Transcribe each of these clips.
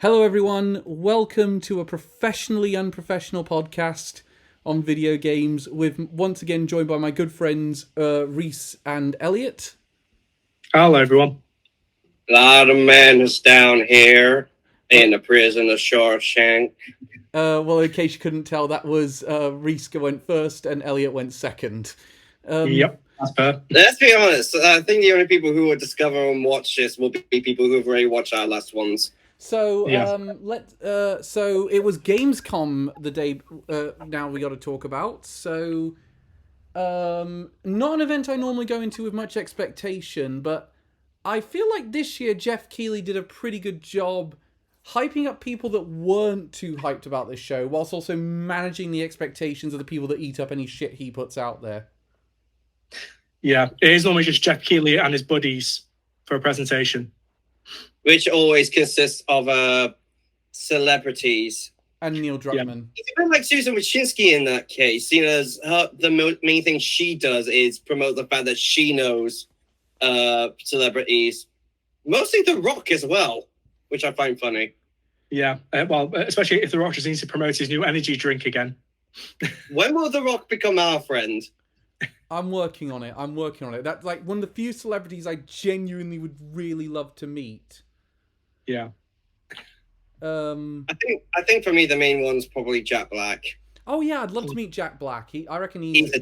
Hello, everyone. Welcome to a professionally unprofessional podcast on video games. With once again joined by my good friends Reese and Elliot. Hello, everyone. A lot of men is down here in the prison of Shawshank. Well, in case you couldn't tell, that was Reese went first and Elliot went second. Yep, that's fair. Let's be honest. I think the only people who will discover and watch this will be people who've already watched our last ones. So Yeah. so it was Gamescom the day. Now we got to talk about. So, not an event I normally go into with much expectation, but I feel like this year Jeff Keighley did a pretty good job hyping up people that weren't too hyped about this show, whilst also managing the expectations of the people that eat up any shit he puts out there. Yeah, it is normally just Jeff Keighley and his buddies for a presentation. Which always consists of celebrities. And Neil Druckmann. It's a bit like Susan Wojcicki in that case, seeing as the main thing she does is promote the fact that she knows celebrities. Mostly The Rock as well, which I find funny. Yeah, well, especially if The Rock just needs to promote his new energy drink again. When will The Rock become our friend? I'm working on it. That's like one of the few celebrities I genuinely would really love to meet. Yeah. I think for me the main one's probably Jack Black. Oh yeah, I'd love to meet Jack Black. I reckon he's a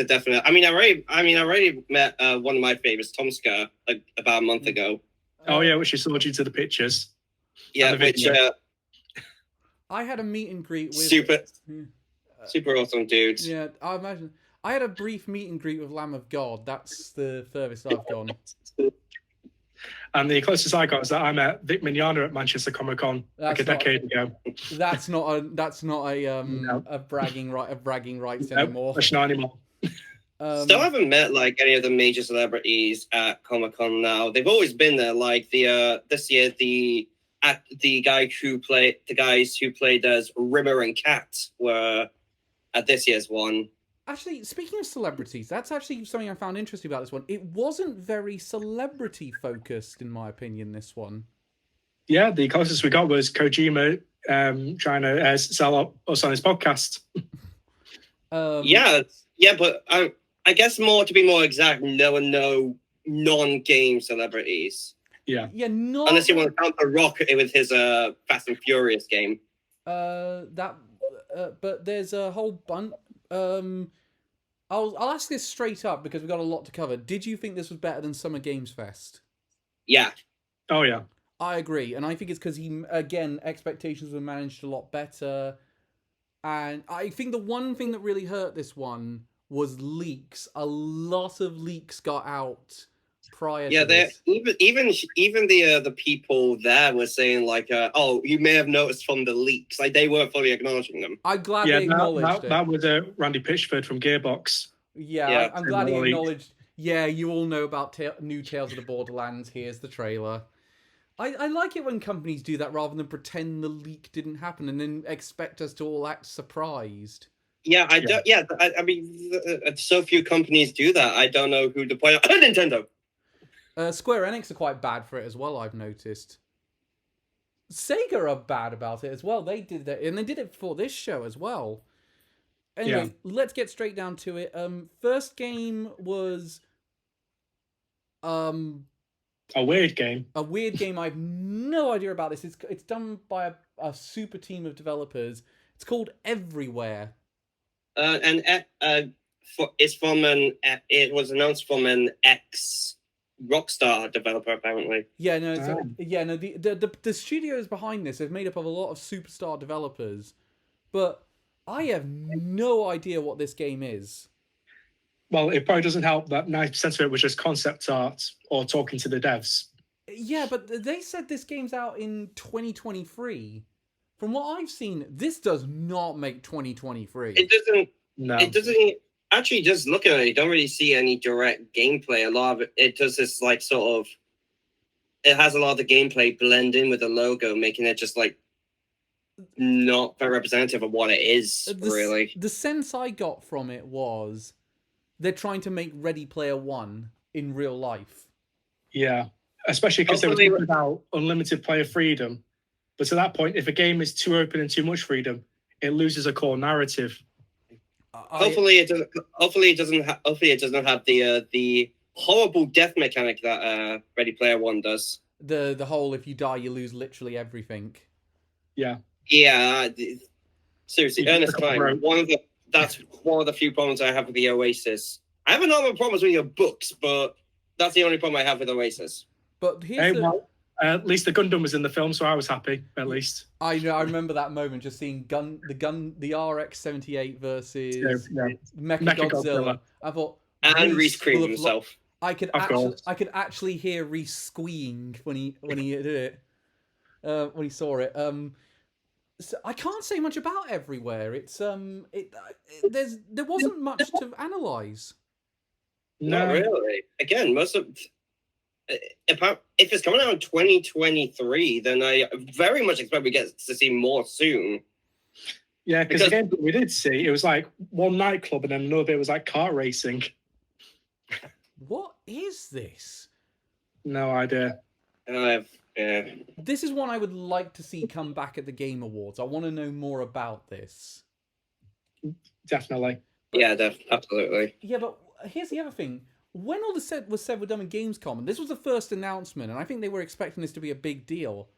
definite. I already met one of my favorites, Tom Skerr, like about a month ago. Oh yeah, which you saw due to the pictures. Yeah, which I had a meet and greet with super awesome dudes. Yeah, I imagine I had a brief meet and greet with Lamb of God. That's the furthest I've gone. And the closest I got was that I met Vic Mignogna at Manchester Comic Con like a decade ago. That's not a bragging rights anymore. That's not anymore. Still haven't met like any of the major celebrities at Comic Con now. They've always been there. Like this year the guys who played as Rimmer and Cat were at this year's one. Actually, speaking of celebrities, that's actually something I found interesting about this one. It wasn't very celebrity-focused, in my opinion, this one. Yeah, the closest we got was Kojima trying to sell us on his podcast. Yeah, but I guess to be more exact, no non-game celebrities. Yeah. Unless you want to count The Rock with his Fast and Furious game. But there's a whole bunch... I'll ask this straight up because we've got a lot to cover. Did you think this was better than Summer Games Fest? Yeah. Oh, yeah. I agree. And I think it's because expectations were managed a lot better. And I think the one thing that really hurt this one was leaks. A lot of leaks got out prior to this. Even the people there were saying like, oh, you may have noticed from the leaks. Like they weren't fully acknowledging them. I'm glad they acknowledged it. That was Randy Pitchford from Gearbox. Yeah. I'm glad he acknowledged. Yeah, you all know about new Tales of the Borderlands. Here's the trailer. I like it when companies do that rather than pretend the leak didn't happen and then expect us to all act surprised. Yeah, I mean, so few companies do that. I don't know who to point out. Nintendo. Square Enix are quite bad for it as well, I've noticed. Sega are bad about it as well. They did that, and they did it for this show as well. Anyway, Let's get straight down to it. First game was a weird game. A weird game. I have no idea about this. It's done by a super team of developers. It's called Everywhere. It was announced from an ex Rockstar developer, apparently. Yeah, no, the studios behind this have made up of a lot of superstar developers, but I have no idea what this game is. Well, it probably doesn't help that 90% of it was just concept art or talking to the devs. Yeah, but they said this game's out in 2023. From what I've seen, this does not make 2023. It doesn't. No. It doesn't. Actually, just looking at it, you don't really see any direct gameplay. A lot of it does this like sort of. It has a lot of the gameplay blend in with the logo, making it just like not very representative of what it is. Really, the sense I got from it was they're trying to make Ready Player One in real life. Yeah, especially because they were talking about unlimited player freedom. But to that point, if a game is too open and too much freedom, it loses a core narrative. Hopefully, it doesn't. Hopefully, it doesn't. Hopefully, it doesn't have the horrible death mechanic that Ready Player One does. The whole if you die, you lose literally everything. Yeah. Yeah. Seriously, Ernest Klein. That's one of the few problems I have with the Oasis. I have a number of problems with your books, but that's the only problem I have with Oasis. But here's at least the Gundam was in the film, so I was happy. At least I know. I remember that moment, just seeing the RX-78 versus Mechagodzilla. I thought, and Reese creamed himself. I could actually hear Reese squeeing when he did it. When he saw it. So I can't say much about Everywhere. It's there wasn't much to analyze. Not really. Again, most of if it's coming out in 2023, then I very much expect we get to see more soon. Yeah, because again, we did see it was like one nightclub and then another bit was like car racing. What is this? No idea. Yeah. This is one I would like to see come back at the Game Awards. I want to know more about this. Definitely. Yeah, absolutely. Yeah, but here's the other thing. When all was said were done in Gamescom, and this was the first announcement, and I think they were expecting this to be a big deal.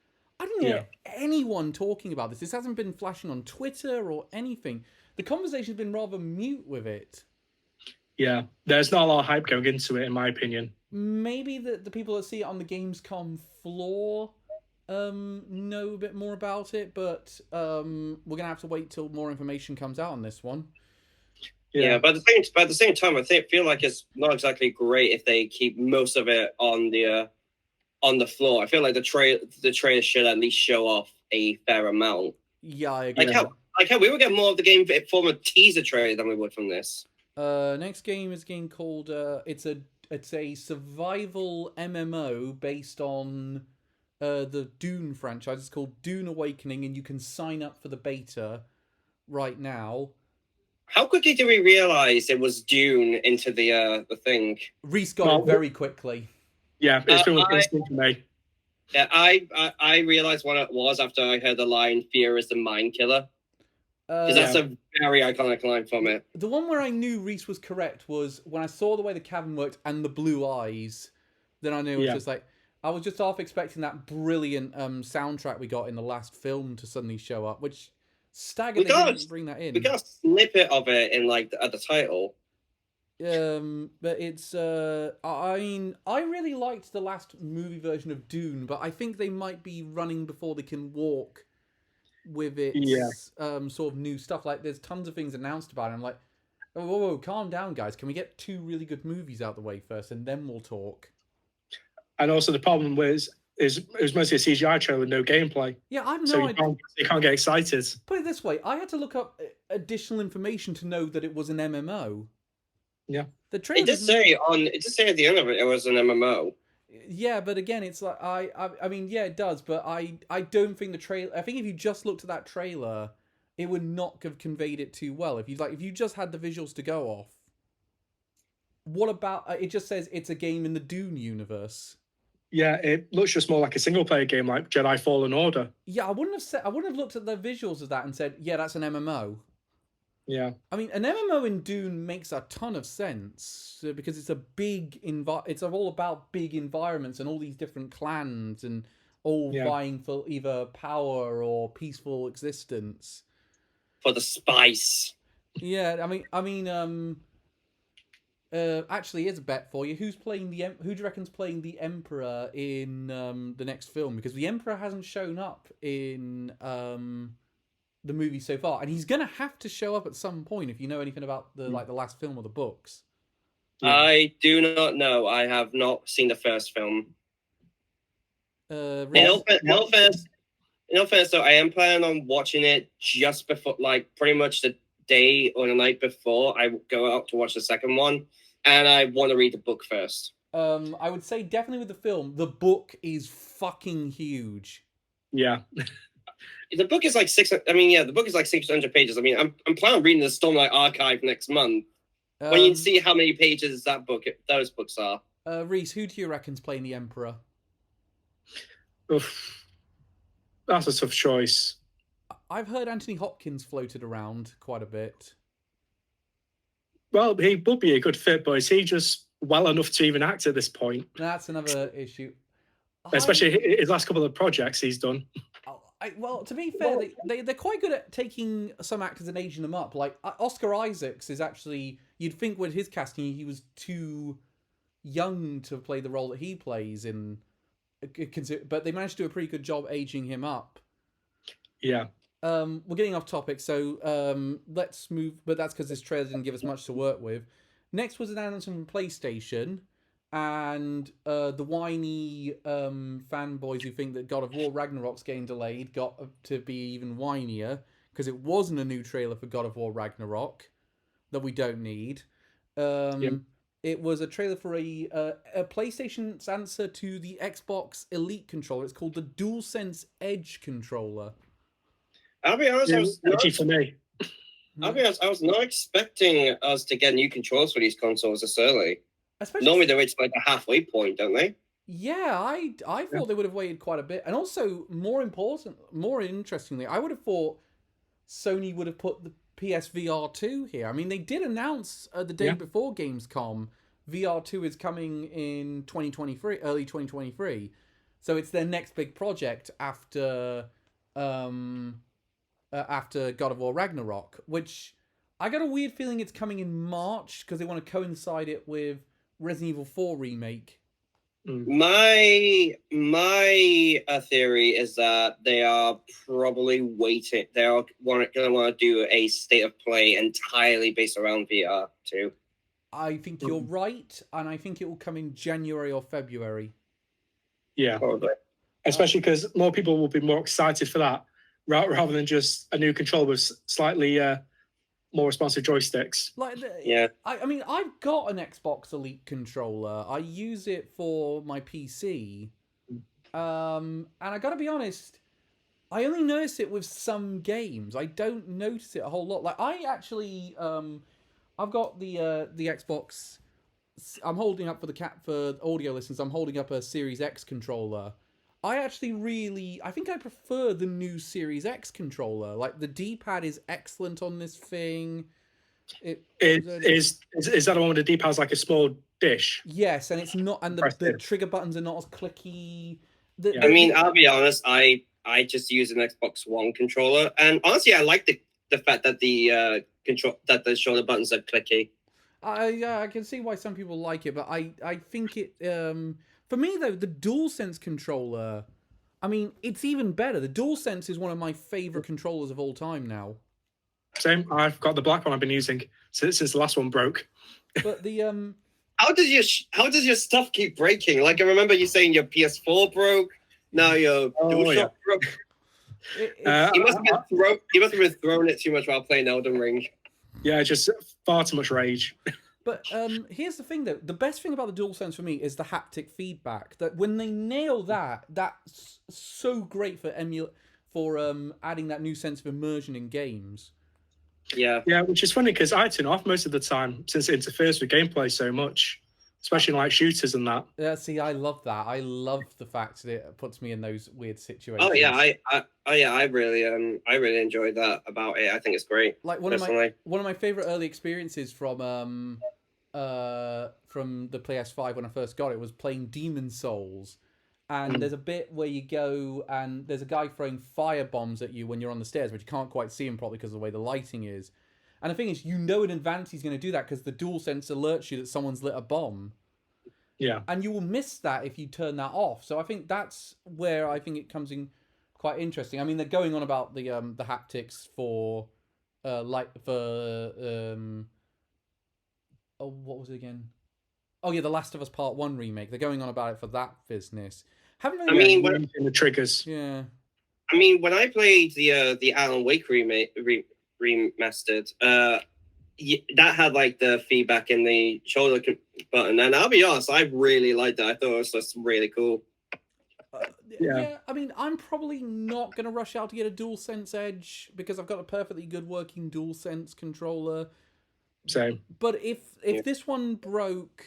I didn't hear anyone talking about this. This hasn't been flashing on Twitter or anything. The conversation's been rather mute with it. Yeah, there's not a lot of hype going into it, in my opinion. Maybe the people that see it on the Gamescom floor know a bit more about it, but we're going to have to wait till more information comes out on this one. Yeah, but at the same time, I feel like it's not exactly great if they keep most of it on the floor. I feel like the trailer should at least show off a fair amount. Yeah, I agree. Like how we would get more of the game from a teaser trailer than we would from this. Next game is a game called it's a survival MMO based on the Dune franchise. It's called Dune Awakening, and you can sign up for the beta right now. How quickly did we realize it was Dune into the thing? Reese got it very quickly. Yeah, it's been for me. Yeah, I realized what it was after I heard the line "Fear is the mind killer." Because that's a very iconic line from it. The one where I knew Reese was correct was when I saw the way the cabin worked and the blue eyes. Then I knew it was just like I was just half expecting that brilliant soundtrack we got in the last film to suddenly show up, which staggered they didn't bring that in. We got a snippet of it in at the title. But it's I mean, I really liked the last movie version of Dune, but I think they might be running before they can walk with its sort of new stuff. Like there's tons of things announced about it. I'm like, whoa, calm down, guys. Can we get 2 really good movies out the way first, and then we'll talk? And also the problem was it was mostly a CGI trailer with no gameplay. Yeah, I have no idea. You can't get excited. Put it this way, I had to look up additional information to know that it was an MMO. Yeah. The trailer it did say at the end of it was an MMO. Yeah, but again, it's like I mean, yeah, it does, but I don't think the trailer. I think if you just looked at that trailer, it would not have conveyed it too well. If you just had the visuals to go off. What about it? Just says it's a game in the Dune universe. Yeah, it looks just more like a single player game, like Jedi Fallen Order. Yeah, I wouldn't have looked at the visuals of that and said, yeah, that's an MMO. Yeah. I mean, an MMO in Dune makes a ton of sense because it's a big it's all about big environments and all these different clans and all vying for either power or peaceful existence. For the spice. Yeah, I mean, actually, here's a bet for you. Who do you reckon's playing the Emperor in the next film? Because the Emperor hasn't shown up in the movie so far, and he's gonna have to show up at some point if you know anything about the last film or the books. I do not know. I have not seen the first film. In all fairness, though, I am planning on watching it just before, like pretty much the day or the night before I go out to watch the second one, and I want to read the book first. I would say definitely with the film, the book is fucking huge. Yeah. The book is like the book is like 600 pages. I mean, I'm planning on reading the Stormlight Archive next month. When you see how many pages those books are. Reese, who do you reckon's playing the Emperor? Oof. That's a tough choice. I've heard Anthony Hopkins floated around quite a bit. Well, he would be a good fit, but is he just well enough to even act at this point? That's another issue. Especially his last couple of projects he's done. Well, to be fair, they're quite good at taking some actors and aging them up. Like Oscar Isaacs is actually, you'd think with his casting he was too young to play the role that he plays in, but they managed to do a pretty good job aging him up. Yeah. We're getting off topic, so let's move. But that's because this trailer didn't give us much to work with. Next was an announcement from PlayStation, and the whiny fanboys who think that God of War Ragnarok's getting delayed got to be even whinier because it wasn't a new trailer for God of War Ragnarok that we don't need. Yep. It was a trailer for a PlayStation's answer to the Xbox Elite controller. It's called the DualSense Edge controller. I'll be honest, for me. I'll be honest, I was not expecting us to get new controls for these consoles this early. Especially, normally they wait to like the halfway point, don't they? Yeah, I thought they would have waited quite a bit. And also, more interestingly, I would have thought Sony would have put the PSVR 2 here. I mean, they did announce the day before Gamescom, VR 2 is coming in 2023, early 2023. So it's their next big project after God of War Ragnarok, which I got a weird feeling it's coming in March because they want to coincide it with Resident Evil 4 remake. My theory is that they are probably waiting. They are going to want to do a state of play entirely based around VR too. I think you're right, and I think it will come in January or February. Yeah, probably. Especially because more people will be more excited for that rather than just a new controller with slightly more responsive joysticks. I mean, I've got an Xbox Elite controller. I use it for my PC. And I gotta be honest, I only notice it with some games. I don't notice it a whole lot. Like, I actually, I've got the Xbox. I'm holding up for audio listeners. I'm holding up a Series X controller. I think I prefer the new Series X controller. Like, the D-pad is excellent on this thing. Is that the one with the D-pad's like a small dish? Yes, and it's not, and the trigger buttons are not as clicky. I mean, I'll be honest, I just use an Xbox One controller, and honestly, I like the fact that the shoulder buttons are clicky. I can see why some people like it, but I think it for me though, the DualSense controller, I mean, it's even better. The DualSense is one of my favorite controllers of all time now. Same. I've got the black one I've been using since the last one broke. But the how does your stuff keep breaking? Like, I remember you saying your PS4 broke. Now your DualShock broke. You must have been throwing it too much while playing Elden Ring. Yeah, just far too much rage. But here's the thing, though. The best thing about the DualSense for me is the haptic feedback. That when they nail that, that's so great for adding that new sense of immersion in games. Yeah, which is funny because I turn off most of the time since it interferes with gameplay so much, especially in like shooters and that. Yeah, see, I love that. I love the fact that it puts me in those weird situations. Oh yeah, I really enjoyed that about it. I think it's great. Like one of my favorite early experiences from the PS5 when I first got it was playing Demon Souls. And there's a bit where you go and there's a guy throwing fire bombs at you when you're on the stairs, but you can't quite see him properly because of the way the lighting is. And the thing is, you know in advance he's going to do that because the DualSense alerts you that someone's lit a bomb. Yeah. And you will miss that if you turn that off. So I think that's where I think it comes in quite interesting. I mean, they're going on about the haptics for what was it again? Oh yeah, The Last of Us Part 1 remake. They're going on about it for that business. The triggers. Yeah. I mean, when I played the Alan Wake remastered, that had like the feedback in the shoulder button, and I'll be honest, I really liked it. I thought it was just really cool. Yeah, I mean, I'm probably not going to rush out to get a DualSense Edge because I've got a perfectly good working DualSense controller. Same. But if this one broke,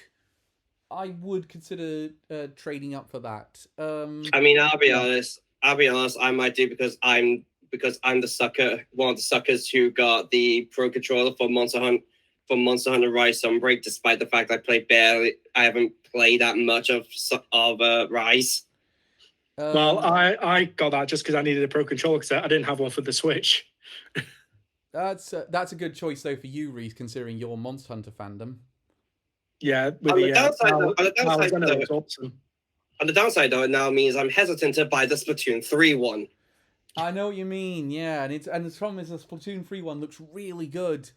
I would consider trading up for that. I mean, I'll be honest. I'll be honest, I might do because I'm the sucker, one of the suckers who got the Pro Controller for Monster Hunter Rise Sunbreak, despite the fact I haven't played that much of Rise. Well, I got that just because I needed a Pro Controller because I didn't have one for the Switch. That's a good choice though for you, Reese, considering your Monster Hunter fandom. Yeah, with On the downside, awesome. On the downside, though, it now means I'm hesitant to buy the Splatoon 3 one. I know what you mean, yeah, and the problem is the Splatoon 3 one looks really good.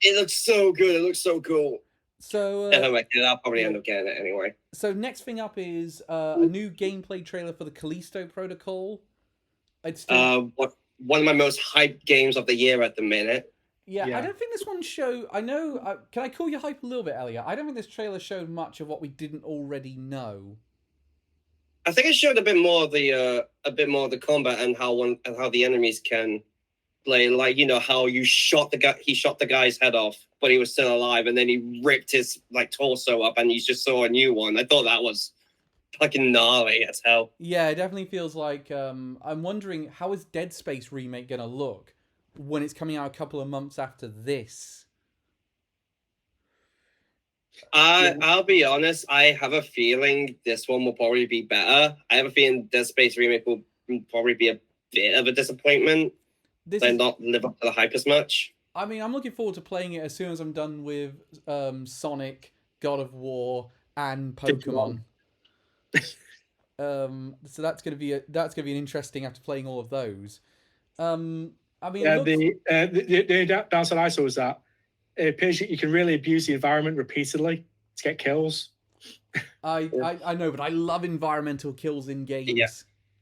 It looks so good. It looks so cool. So if I make it, I'll probably end up getting it anyway. So next thing up is a new gameplay trailer for the Callisto Protocol. It's still... one of my most hyped games of the year at the minute. Yeah, I don't think this one showed... I know... can I call you hype a little bit, Elliot? I don't think this trailer showed much of what we didn't already know. I think it showed a bit more of the combat and how the enemies can play. Like, you know, how he shot the guy's head off, but he was still alive, and then he ripped his torso up, and you just saw a new one. I thought that was fucking gnarly as hell. Yeah, it definitely feels like I'm wondering how is Dead Space remake gonna look when it's coming out a couple of months after this. I'll be honest, I have a feeling this one will probably be better. I have a feeling Dead Space remake will probably be a bit of a disappointment. Not live up to the hype as much. I mean, I'm looking forward to playing it as soon as I'm done with Sonic, God of War, and Pokemon. So that's gonna be an interesting after playing all of those. I mean, the downside I saw was that it appears that you can really abuse the environment repeatedly to get kills. I know, but I love environmental kills in games. Yeah.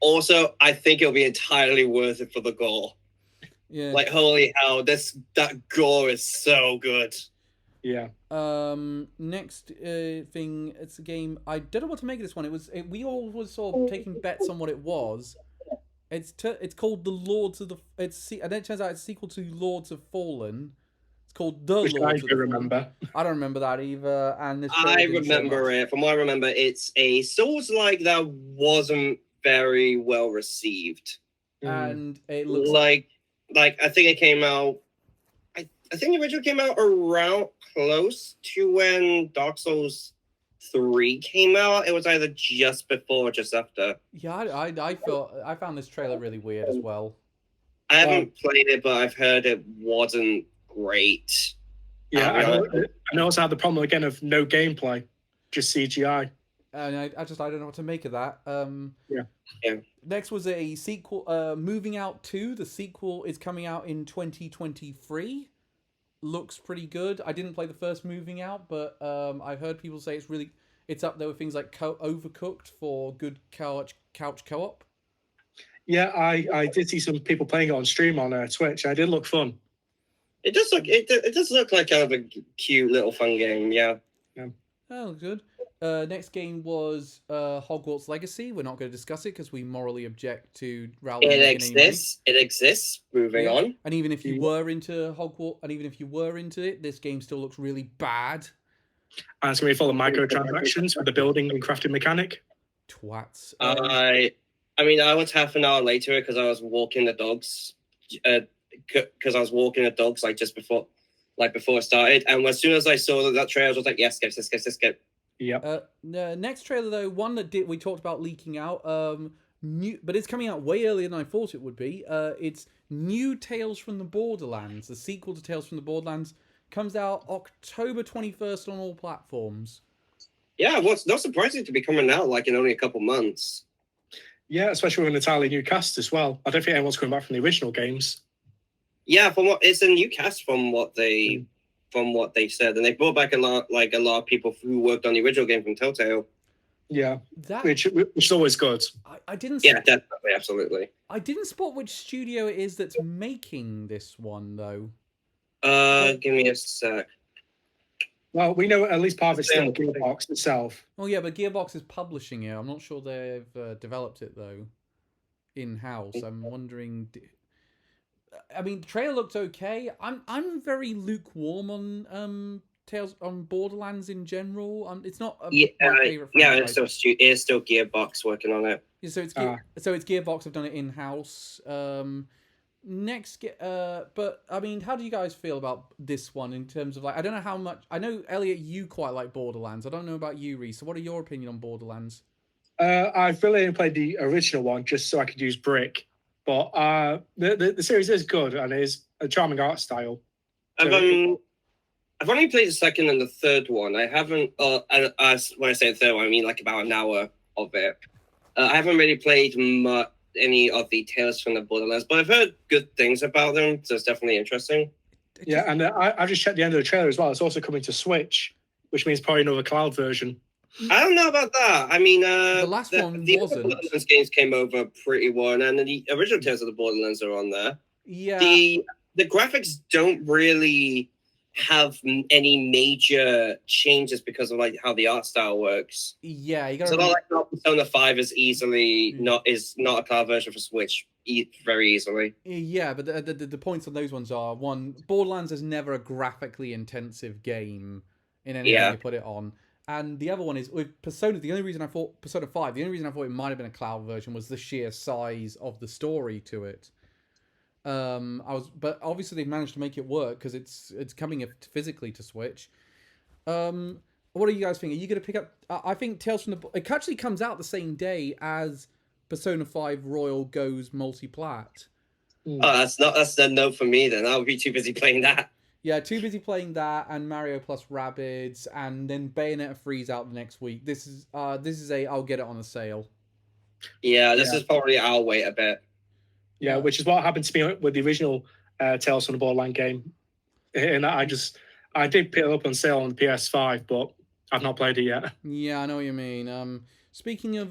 Also, I think it'll be entirely worth it for the gore. Yeah. Like, holy hell, that gore is so good. Yeah. Next thing, it's a game. I don't know what to make of this one. We all was sort of taking bets on what it was. It's called the Lords of the. And then it turns out it's a sequel to Lords of Fallen. Called The Which Lords I do remember. I don't remember that either. And this I remember it. From what I remember, it's a Souls-like that wasn't very well received. And it looks like I think it came out. I think the original came out around close to when Dark Souls 3 came out. It was either just before or just after. Yeah, I found this trailer really weird as well. I haven't played it, but I've heard it wasn't great. Yeah, I also had the problem again of no gameplay, just CGI. And I don't know what to make of that. Yeah. Next was a sequel, Moving Out 2. The sequel is coming out in 2023. Looks pretty good. I didn't play the first Moving Out, but I heard people say it's up there with things like Overcooked for good couch co-op. Yeah, I did see some people playing it on stream on Twitch. It did look fun. It does look like kind of a cute little fun game, yeah. Oh, good. Next game was Hogwarts Legacy. We're not going to discuss it because we morally object to Ralph. It exists. Moving on. And even if you were into Hogwarts, and even if you were into it, this game still looks really bad. And it's going to be full of microtransactions with the building and crafting mechanic. Twats. I mean, I was half an hour late to it because I was walking the dogs. Just before it started, and as soon as I saw that trailer, I was like, yes, skip. Yeah. Next trailer though, one that we talked about leaking out. But it's coming out way earlier than I thought it would be. It's new Tales from the Borderlands. The sequel to Tales from the Borderlands comes out October 21st on all platforms. Yeah, well, it's not surprising to be coming out in only a couple months. Yeah, especially with an entirely new cast as well. I don't think anyone's coming back from the original games. Yeah, it's a new cast from what they said, and they brought back a lot of people who worked on the original game from Telltale. Yeah, which is always good. I didn't. Yeah, definitely, absolutely. I didn't spot which studio it is that's making this one though. Give me a sec. Well, we know at least part of it's still Gearbox itself. Oh yeah, but Gearbox is publishing it. I'm not sure they've developed it though, in house. I'm wondering. I mean, the trailer looked okay. I'm very lukewarm on Tales on Borderlands in general. It's not my favorite franchise. It's still Gearbox working on it. So it's Gearbox have done it in house. But I mean, how do you guys feel about this one in terms of like? I don't know how much. I know Elliot, you quite like Borderlands. I don't know about you, Reese. So what are your opinion on Borderlands? I've really only played the original one just so I could use Brick, but the series is good and it is a charming art style. I've only played the second and the third one. I haven't. When I say the third one, I mean like about an hour of it. I haven't really played any of the Tales from the Borderlands, but I've heard good things about them, so it's definitely interesting. Yeah, and I've just checked the end of the trailer as well. It's also coming to Switch, which means probably another cloud version. I don't know about that. I mean, the last one wasn't. Borderlands games came over pretty well, and the original Tales of the Borderlands are on there. Yeah. The graphics don't really have any major changes because of like how the art style works. Yeah, you got. So like Persona 5 is not a cloud version for Switch very easily. Yeah, but the points on those ones are one: Borderlands is never a graphically intensive game in anything you put it on. And the other one is with Persona. The only reason I thought Persona 5, the only reason I thought it might have been a cloud version was the sheer size of the story to it. But obviously they've managed to make it work because it's coming physically to Switch. What do you guys think? Are you going to pick up? I think Tales from the. It actually comes out the same day as Persona 5 Royal goes multi-plat. Oh, that's a no for me then. I'll be too busy playing that. Yeah, too busy playing that and Mario plus Rabbids, and then Bayonetta 3's out the next week. This is I'll get it on a sale. Yeah, this is probably I'll wait a bit. Yeah, which is what happened to me with the original Tales from the Borderland game. And I did pick it up on sale on the PS5, but I've not played it yet. Yeah, I know what you mean. Speaking of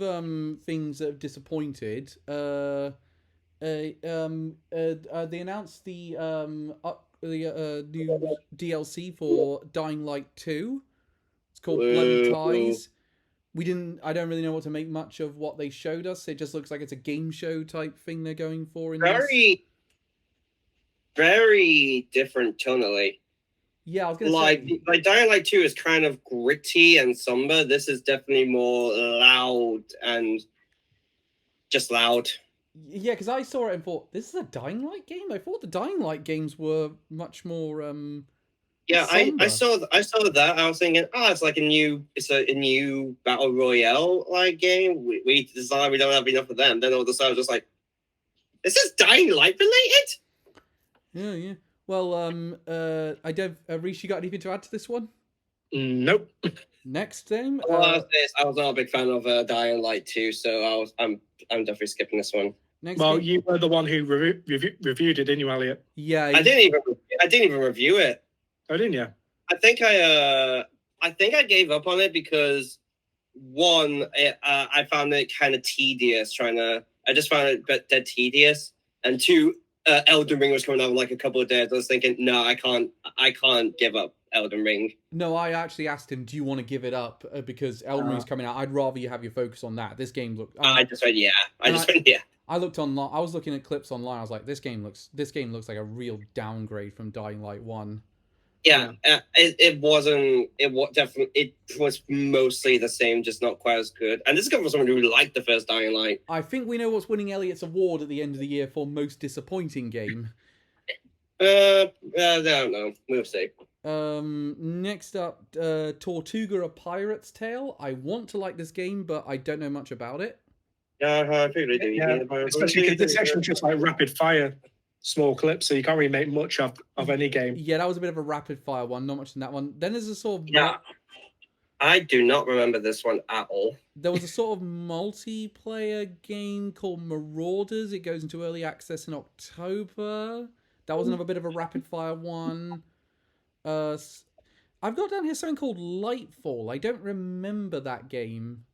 things that have disappointed, they announced the new DLC for Dying Light 2. It's called Bloody Ties. I don't really know what to make much of what they showed us. It just looks like it's a game show type thing they're going for. Very different tonally. Yeah, I was going to say. Like Dying Light 2 is kind of gritty and somber. This is definitely more loud and just loud. Yeah, because I saw it and thought, this is a Dying Light game? I thought the Dying Light games were much more yeah, I saw that. I was thinking, it's like a new battle royale like game. We decided we don't have enough of them. Then all of a sudden I was just like, is this Dying Light related? Yeah. Well, Reese, you got anything to add to this one? Nope. Next game. I was not a big fan of Dying Light 2, so I'm definitely skipping this one. You were the one who reviewed it, didn't you, Elliot? Yeah. I didn't even review it. Oh, didn't you? I think I gave up on it because one, I found it kind of tedious. I just found it a bit dead tedious, and two, Elden Ring was coming out in like a couple of days. I was thinking, no, I can't give up Elden Ring. No, I actually asked him, do you want to give it up because Elden Ring's coming out? I'd rather you have your focus on that. This game looks. I just went, yeah. I looked online. I was looking at clips online. I was like, this game looks like a real downgrade from Dying Light 1. Yeah, it was mostly the same, just not quite as good. And this is coming from someone who liked the first Dying Light. I think we know what's winning Elliot's award at the end of the year for most disappointing game. I don't know. We'll see. Next up, Tortuga: A Pirate's Tale. I want to like this game, but I don't know much about it. Yeah, I figured do. Yeah, especially because it's actually just like rapid fire. Small clips, so you can't really make much of any game. Yeah, that was a bit of a rapid fire one, not much in that one. Then there's a sort of... Yeah, I do not remember this one at all. There was a sort of multiplayer game called Marauders. It goes into early access in October. That was another bit of a rapid fire one. I've got down here something called Lightfall. I don't remember that game.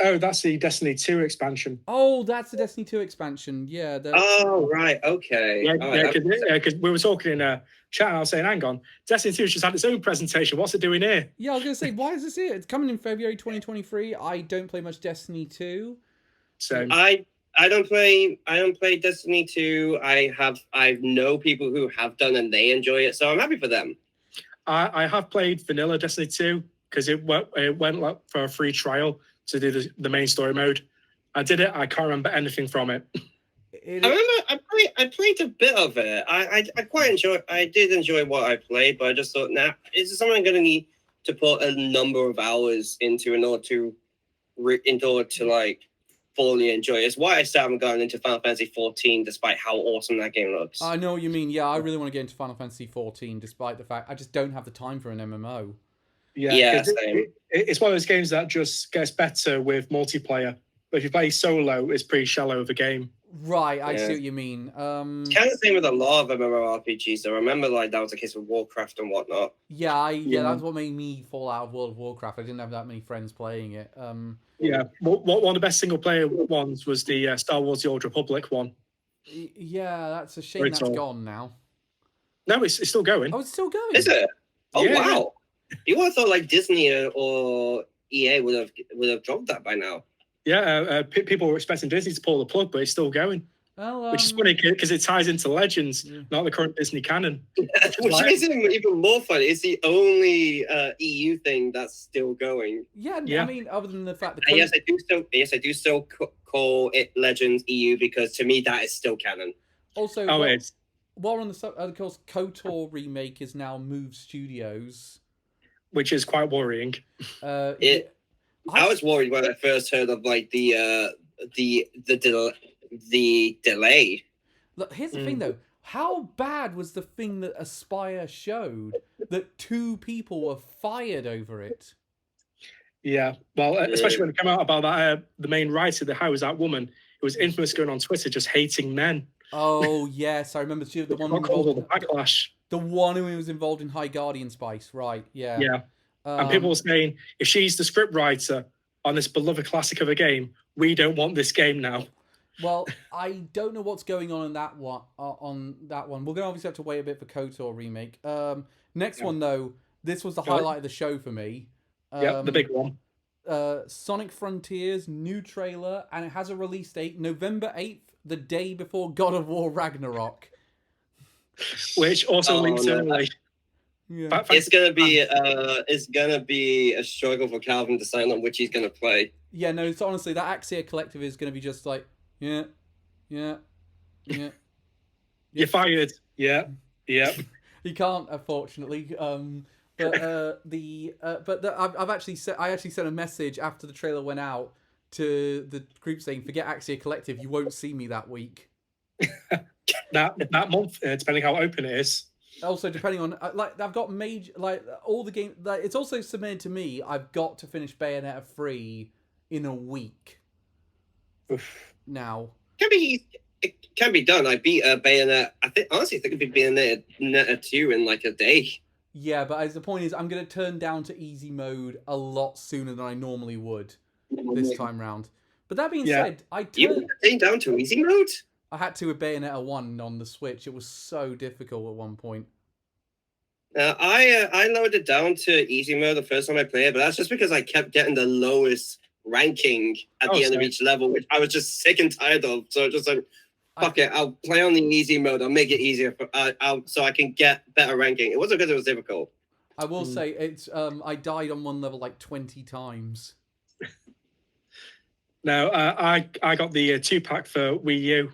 Oh, that's the Destiny 2 expansion. Oh, that's the Destiny 2 expansion. Yeah. Oh, right. Okay. Yeah, because we were talking in a chat and I was saying, hang on, Destiny 2 just had its own presentation. What's it doing here? Yeah, I was going to say, why is this here? It's coming in February 2023. I don't play much Destiny 2. So I don't play Destiny 2. I know people who have done and they enjoy it, so I'm happy for them. I have played vanilla Destiny 2 because it went for a free trial to do the main story mode. I did it. I can't remember anything from it. I remember I played a bit of it. I quite enjoy. I did enjoy what I played, but I just thought, nah, is this something I'm going to need to put a number of hours into in order to like fully enjoy it? It's why I still haven't gotten into Final Fantasy 14, despite how awesome that game looks. I know what you mean. Yeah, I really want to get into Final Fantasy 14, despite the fact I just don't have the time for an MMO. Yeah, same. It's one of those games that just gets better with multiplayer. But if you play solo, it's pretty shallow of a game. Right, I see what you mean. It's kind of the same with a lot of MMORPGs. I remember like that was the case with Warcraft and whatnot. Yeah, that's what made me fall out of World of Warcraft. I didn't have that many friends playing it. Yeah, one of the best single player ones was the Star Wars: The Old Republic one. Yeah, that's a shame that's gone now. No, it's still going. Oh, it's still going. Is it? Oh Yeah. wow! You would have thought like Disney or EA would have dropped that by now. Yeah, people were expecting Disney to pull the plug, but it's still going. Well, which is funny because it ties into Legends, not the current Disney canon. Which makes it even more fun. It's the only EU thing that's still going. Yeah, I mean, other than the fact that yes, I do still call it Legends EU because to me that is still canon. Also, while on the subject, of course, KOTOR remake is now Move Studios, which is quite worrying. I was worried when I first heard of like the delay. Look, here's the thing though. How bad was the thing that Aspire showed that 2 people were fired over it? Yeah, well, especially when it came out about that, the main writer, how was that woman? It was infamous going on Twitter just hating men. Oh yes, I remember the one involved the backlash. The one who was involved in High Guardian Spice, right? Yeah. Yeah. And people were saying, if she's the script writer on this beloved classic of a game, we don't want this game now. Well, I don't know what's going on in that one. We're gonna obviously have to wait a bit for KOTOR remake. Next one though, this was the highlight of the show for me. The big one. Sonic Frontiers new trailer, and it has a release date November 8th, the day before God of War Ragnarok. Which also links early. Yeah. It's gonna be a struggle for Calvin to decide on which he's gonna play. Yeah, no, so honestly, that Axia Collective is gonna be just like, yeah. You're fired. Yeah. You can't, unfortunately. I actually sent a message after the trailer went out to the group saying, "Forget Axia Collective, you won't see me that week." that month, depending how open it is. Also, depending on I've got major all the game. It's also submitted to me. I've got to finish Bayonetta 3 in a week. Oof. Now It can be done. I beat Bayonetta. I think honestly, I think it'd be Bayonetta 2 in like a day. Yeah, but the point is, I'm going to turn down to easy mode a lot sooner than I normally would this time round. But that being said, You turned down to easy mode? I had to with Bayonetta 1 on the Switch. It was so difficult at one point. I lowered it down to easy mode the first time I played it, but that's just because I kept getting the lowest ranking at the end of each level, which I was just sick and tired of. So just like, fuck it, I'll play on the easy mode. I'll make it easier so I can get better ranking. It wasn't because it was difficult. I will say it's I died on one level like 20 times. No, I got the 2-pack for Wii U.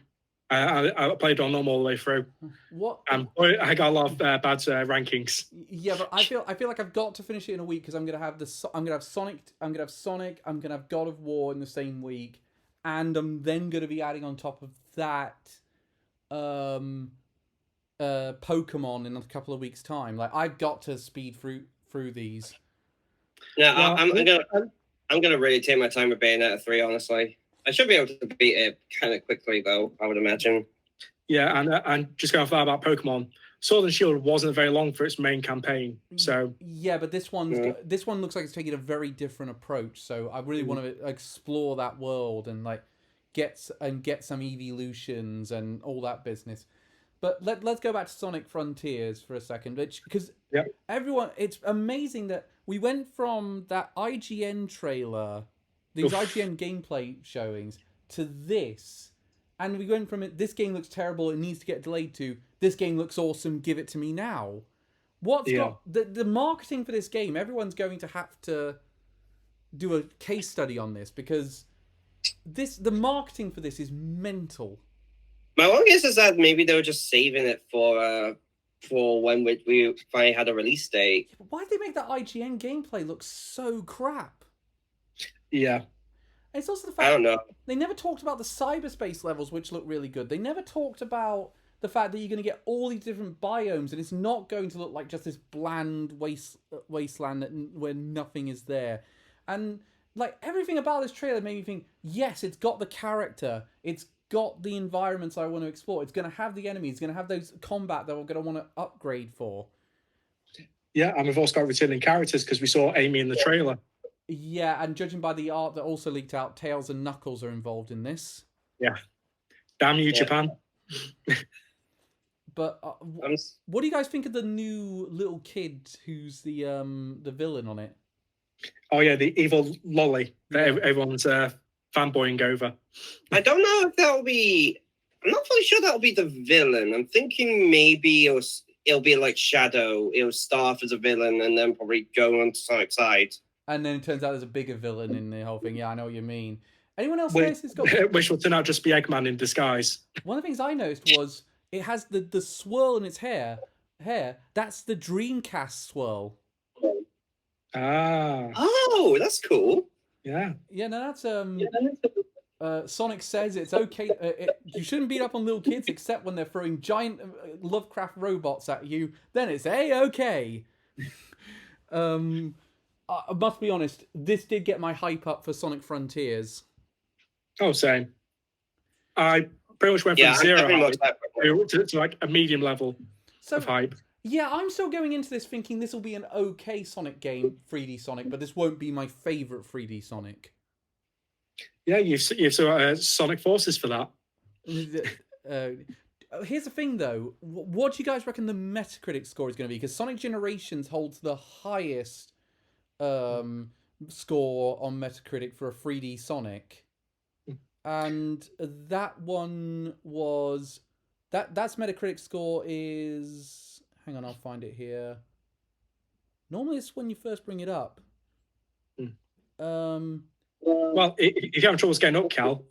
I played on normal all the way through. What? And I got a lot of bad rankings. Yeah, but I feel like I've got to finish it in a week because I'm gonna have Sonic, I'm gonna have God of War in the same week, and I'm then gonna be adding on top of that, Pokemon in a couple of weeks' time. Like I've got to speed through these. Yeah, well, I'm gonna really take my time with Bayonetta 3. Honestly, I should be able to beat it kind of quickly though. I would imagine. Yeah, and just going off that about Pokemon, Sword and Shield wasn't very long for its main campaign. So yeah, but this one looks like it's taking a very different approach. So I really want to explore that world and like get some evolutions and all that business. But let's go back to Sonic Frontiers for a second, because everyone, it's amazing that we went from that IGN trailer, these IGN gameplay showings, to this, and we went from it, this game looks terrible, it needs to get delayed, to this game looks awesome, give it to me now. Got the marketing for this game? Everyone's going to have to do a case study on this, because the marketing for this is mental. My one guess is that maybe they were just saving it for when we finally had a release date. Yeah, but why did they make that IGN gameplay look so crap? Yeah. And it's also the fact I don't know. they never talked about the cyberspace levels, which look really good. They never talked about the fact that you're going to get all these different biomes, and it's not going to look like just this bland wasteland where nothing is there. And like everything about this trailer made me think, yes, it's got the character, it's got the environments I want to explore, it's going to have the enemies, it's going to have those combat that we're going to want to upgrade for. Yeah, and we've also got returning characters because we saw Amy in the trailer. Yeah, and judging by the art that also leaked out, Tails and Knuckles are involved in this. Yeah. Damn you, Japan. But what do you guys think of the new little kid who's the villain on it? Oh yeah, the evil lolly that everyone's fanboying over. I don't know if that'll be. I'm not fully sure that'll be the villain. I'm thinking maybe it'll be like Shadow. It'll start off as a villain and then probably go on to Sonic's side. And then it turns out there's a bigger villain in the whole thing. Yeah, I know what you mean. Anyone else notice it's got... Which will turn out just be Eggman in disguise. One of the things I noticed was it has the swirl in its hair. That's the Dreamcast swirl. Ah. Oh, that's cool. Yeah. Yeah, no, that's Sonic says it's okay. You shouldn't beat up on little kids except when they're throwing giant Lovecraft robots at you. Then it's okay. I must be honest, this did get my hype up for Sonic Frontiers. Oh, same. I pretty much went from zero to like a medium level of hype. Yeah, I'm still going into this thinking this will be an okay Sonic game, 3D Sonic, but this won't be my favourite 3D Sonic. Yeah, you've saw Sonic Forces for that. Here's the thing, though. What do you guys reckon the Metacritic score is going to be? Because Sonic Generations holds the highest score on Metacritic for a 3D Sonic. And that one was... That's Metacritic score is... Hang on, I'll find it here. Normally it's when you first bring it up. Well, if you have trouble getting up, Cal,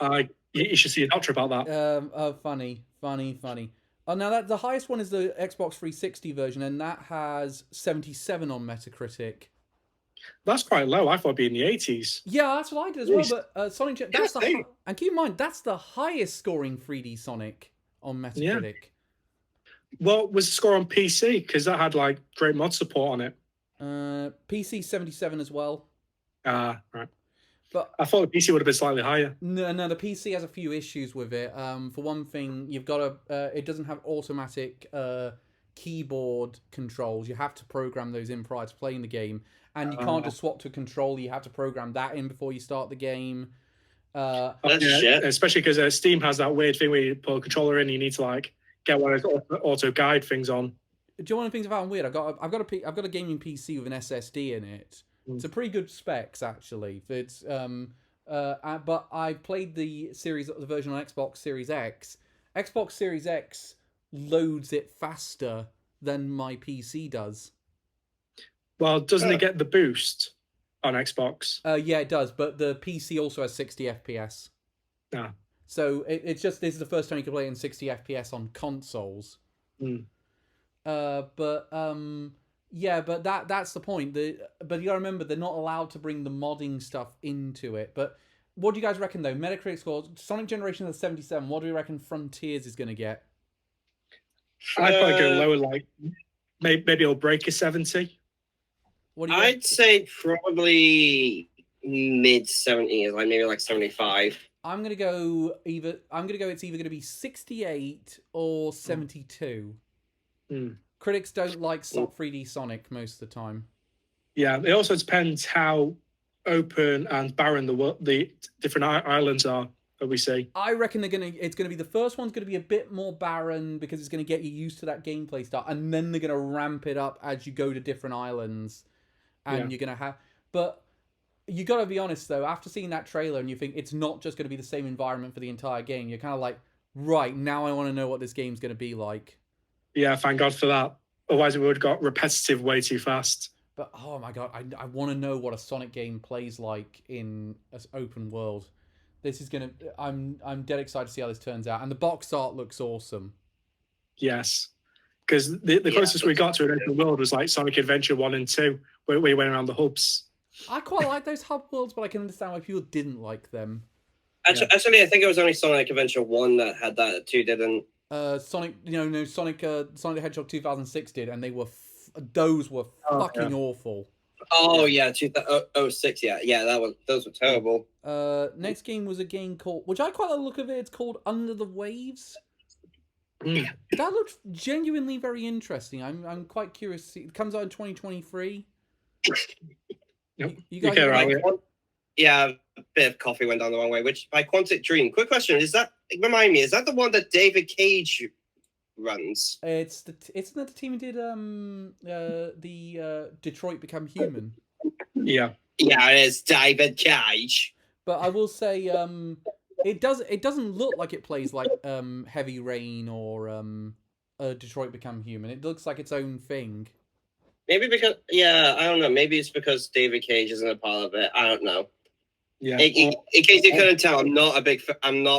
you should see a doctor about that. Funny. Oh, now the highest one is the Xbox 360 version, and that has 77 on Metacritic. That's quite low. I thought it'd be in the 80s. Yeah, that's what I did as well. But Sonic, and keep in mind that's the highest scoring 3D Sonic on Metacritic. Yeah. Well, was the score on PC? Because that had like great mod support on it. PC 77 as well. Right. But I thought the PC would have been slightly higher. No, the PC has a few issues with it. For one thing, you've got it doesn't have automatic keyboard controls. You have to program those in prior to playing the game, and you can't just swap to a controller. You have to program that in before you start the game. That's shit. Especially because Steam has that weird thing where you put a controller in, and you need to like get one of those auto guide things on. Do you want things I found weird? I've got a gaming PC with an SSD in it. It's a pretty good specs actually. It's but I played the version on Xbox Series X. Xbox Series X loads it faster than my PC does. Well, doesn't it get the boost on Xbox? Yeah, it does. But the PC also has 60 FPS. Yeah. So it's just this is the first time you can play it in 60 FPS on consoles. Yeah, but that's the point. But you gotta remember they're not allowed to bring the modding stuff into it. But what do you guys reckon though? Metacritic score, Sonic Generations is 77. What do you reckon Frontiers is gonna get? I'd probably go lower, like maybe it'll break a 70. What do you I'd say probably mid 70s, like maybe like 75. I'm gonna go it's either gonna be 68 or 72. Critics don't like 3D Sonic most of the time. Yeah, it also depends how open and barren the different islands are that we see. I reckon it's gonna be the first one's gonna be a bit more barren because it's gonna get you used to that gameplay style, and then they're gonna ramp it up as you go to different islands, and you're gonna have. But you gotta be honest though, after seeing that trailer, and you think it's not just gonna be the same environment for the entire game, you're kind of like, right now I want to know what this game's gonna be like. Yeah, thank God for that. Otherwise, it would have got repetitive way too fast. But, oh my God, I want to know what a Sonic game plays like in an open world. This is gonna. I'm dead excited to see how this turns out, and the box art looks awesome. Yes, because the closest we got to an open world was like Sonic Adventure 1 and 2, where we went around the hubs. I quite like those hub worlds, but I can understand why people didn't like them. Actually, I think it was only Sonic Adventure 1 that had that. 2 didn't. Sonic the Hedgehog 2006 did, and they were those were fucking awful. Oh yeah, 2006. Yeah, those were terrible. Next game was a game called, which I quite like the look of it. It's called Under the Waves. That looked genuinely very interesting. I'm quite curious to see. It comes out in 2023. Yep. You guys, yeah, a bit of coffee went down the wrong way. Which by Quantic Dream. Quick question: remind me? Is that the one that David Cage runs? It's the team who did the Detroit Become Human. Yeah, it's David Cage. But I will say, it doesn't look like it plays like Heavy Rain or Detroit Become Human. It looks like its own thing. Maybe because I don't know. Maybe it's because David Cage isn't a part of it. I don't know. Yeah. In case you couldn't tell, I'm not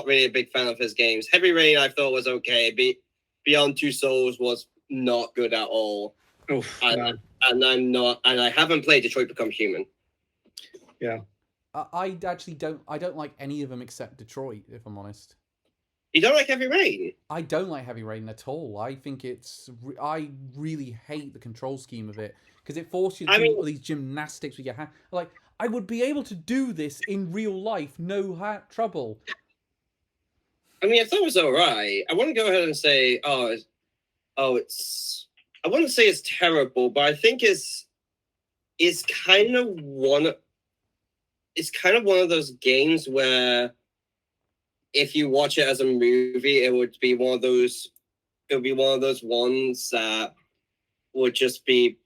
really a big fan of his games. Heavy Rain I thought was okay. Beyond Two Souls was not good at all. Oof, and I haven't played Detroit Become Human. Yeah. I actually don't like any of them except Detroit, if I'm honest. You don't like Heavy Rain? I don't like Heavy Rain at all. I think I really hate the control scheme of it because it forces you to do all these gymnastics with your hand. Like, I would be able to do this in real life, no trouble. I mean, I thought it was alright. I want to go ahead and say, I wouldn't say it's terrible, but I think it's kind of one of those games where if you watch it as a movie, it would be one of those ones that would just be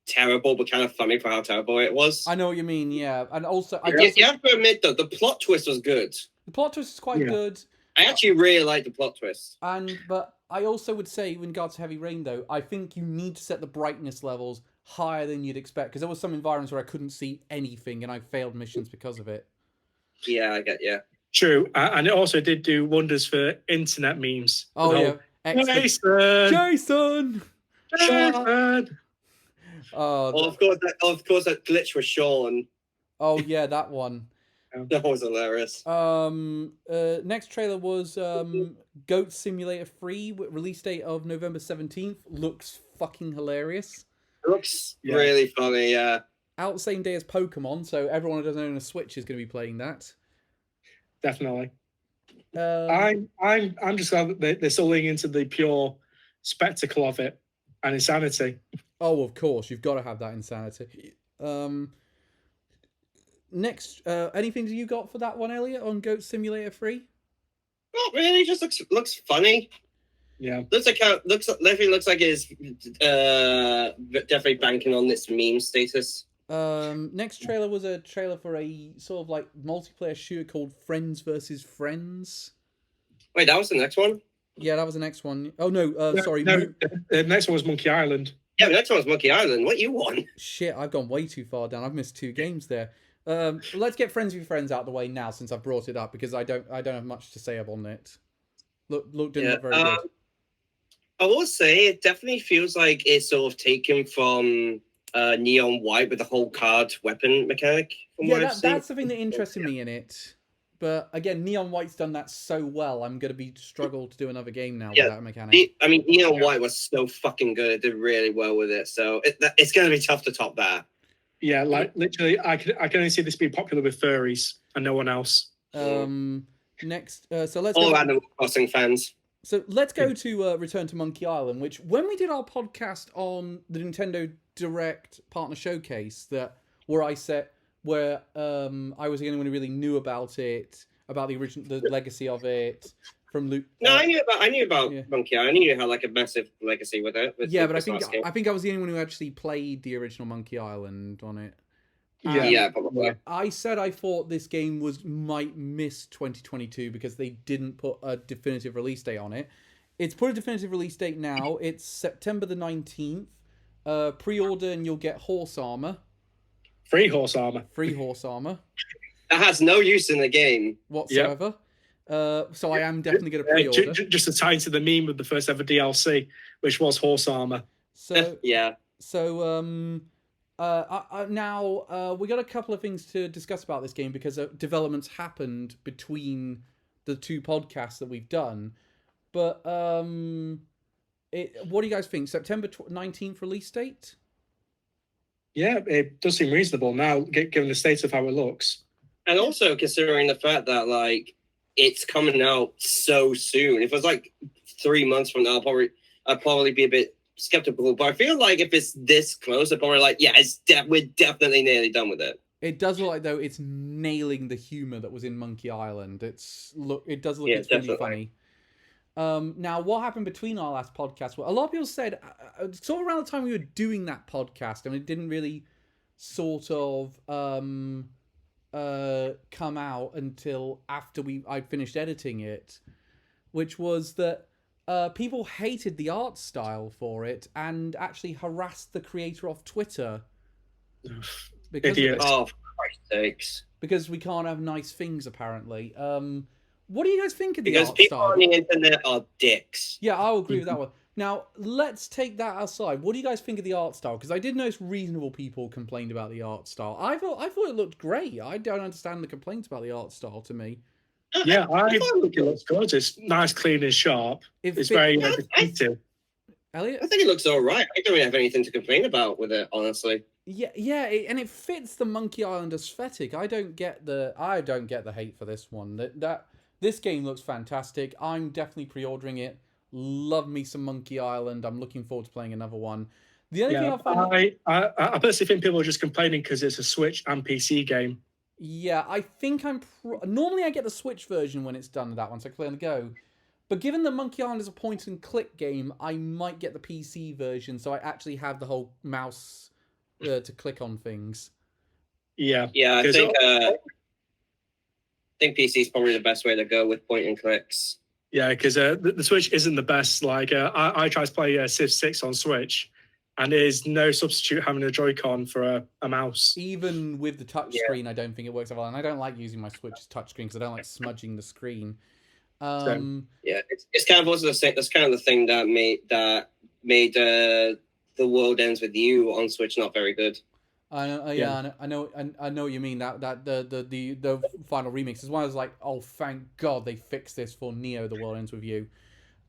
terrible, but kind of funny for how terrible it was. I know what you mean, yeah. And also, you have to admit though, the plot twist was good. The plot twist is quite good. I actually really like the plot twist. But I also would say, in regards to Heavy Rain, though, I think you need to set the brightness levels higher than you'd expect, because there was some environments where I couldn't see anything, and I failed missions because of it. Yeah, I get you. True, and it also did do wonders for internet memes. Oh yeah, Jason. Of course, that glitch was Sean. Oh yeah, that one. That was hilarious. Next trailer was Goat Simulator 3, release date of November 17th. Looks fucking hilarious. Looks really funny, yeah. Out the same day as Pokemon, so everyone who doesn't own a Switch is going to be playing that. Definitely. I'm just glad that they're still leaning into the pure spectacle of it and insanity. Oh, of course, you've got to have that insanity. Next, anything you got for that one, Elliot, on Goat Simulator 3? Not really. Just looks funny. Yeah. Definitely looks like it's definitely banking on this meme status. Next trailer was a trailer for a sort of like multiplayer shooter called Friends vs. Friends. Wait, that was the next one? Yeah, that was the next one. Oh no, sorry. No, the next one was Monkey Island. Yeah, the next one was Monkey Island. What you want? Shit, I've gone way too far down. I've missed 2 games there. Let's get Friends vs. Friends out of the way now, since I've brought it up, because I don't have much to say on it. Didn't look very good. I will say it definitely feels like it's sort of taken from Neon White with the whole card weapon mechanic. That's the thing that interested me in it. But again, Neon White's done that so well. I'm going to struggle to do another game now without a mechanic. Neon White was so fucking good. It did really well with it. So it's going to be tough to top that. Yeah, like literally, I can only see this being popular with furries and no one else. Next, so let's all Animal Crossing fans. So let's go to Return to Monkey Island, which when we did our podcast on the Nintendo Direct Partner Showcase, where I was the only one who really knew about it, about the legacy of it from Luke. No, I knew about Monkey Island. I knew it had like a massive legacy with it. But I think I was the only one who actually played the original Monkey Island on it. Yeah, probably. I said I thought this game might miss 2022 because they didn't put a definitive release date on it. It's put a definitive release date now. It's September the 19th. Pre-order and you'll get horse armor. Free horse armor. Free horse armor. that has no use in the game whatsoever. So I am definitely going to pre-order. Just to tie into the meme of the first ever DLC, which was horse armor. So yeah. So now we got a couple of things to discuss about this game because developments happened between the two podcasts that we've done. But what do you guys think? September 19th release date? Yeah, it does seem reasonable now, given the state of how it looks. And also considering the fact that like it's coming out so soon. If it was like 3 months from now, I'd probably be a bit skeptical. But I feel like if it's this close, I'm probably like, yeah, we're definitely nearly done with it. It does look like though it's nailing the humor that was in Monkey Island. It does look Yeah, it's really definitely. funny. Now, what happened between our last podcast? Well, a lot of people said, sort of around the time we were doing that podcast, and it didn't really sort of come out until after I'd finished editing it, which was that people hated the art style for it and actually harassed the creator off Twitter. Because Idiots. Oh, for Christ's sakes. Because we can't have nice things, apparently. What do you guys think of the Because art people style? on the internet are dicks. Yeah, I'll agree with that one. Now, let's take that aside. What do you guys think of the art style? Because I did notice reasonable people complained about the art style. I thought it looked great. I don't understand the complaints about the art style to me. Yeah, I think it looks good. It's nice, clean, and sharp. It's very distinctive. Elliot? I think it looks all right. I don't really have anything to complain about with it, honestly. Yeah, and it fits the Monkey Island aesthetic. I don't get the hate for this one. This game looks fantastic. I'm definitely pre-ordering it. Love me some Monkey Island. I'm looking forward to playing another one. The only thing I personally think people are just complaining because it's a Switch and PC game. Yeah, I think normally I get the Switch version when it's done that one, so I play on the go. But given that Monkey Island is a point-and-click game, I might get the PC version, so I actually have the whole mouse to click on things. Yeah, I think PC is probably the best way to go with point and clicks. Yeah, because the Switch isn't the best. Like I tried to play Civ 6 on Switch, and there's no substitute having a Joy-Con for a mouse. Even with the touchscreen, I don't think it works that well, and I don't like using my Switch's touchscreen because I don't like smudging the screen. It's kind of also the same. That's kind of the thing that made The World Ends With You on Switch not very good. I know what you mean. That the final remix is one. I was like, oh, thank God they fixed this for Neo: The World Ends With You.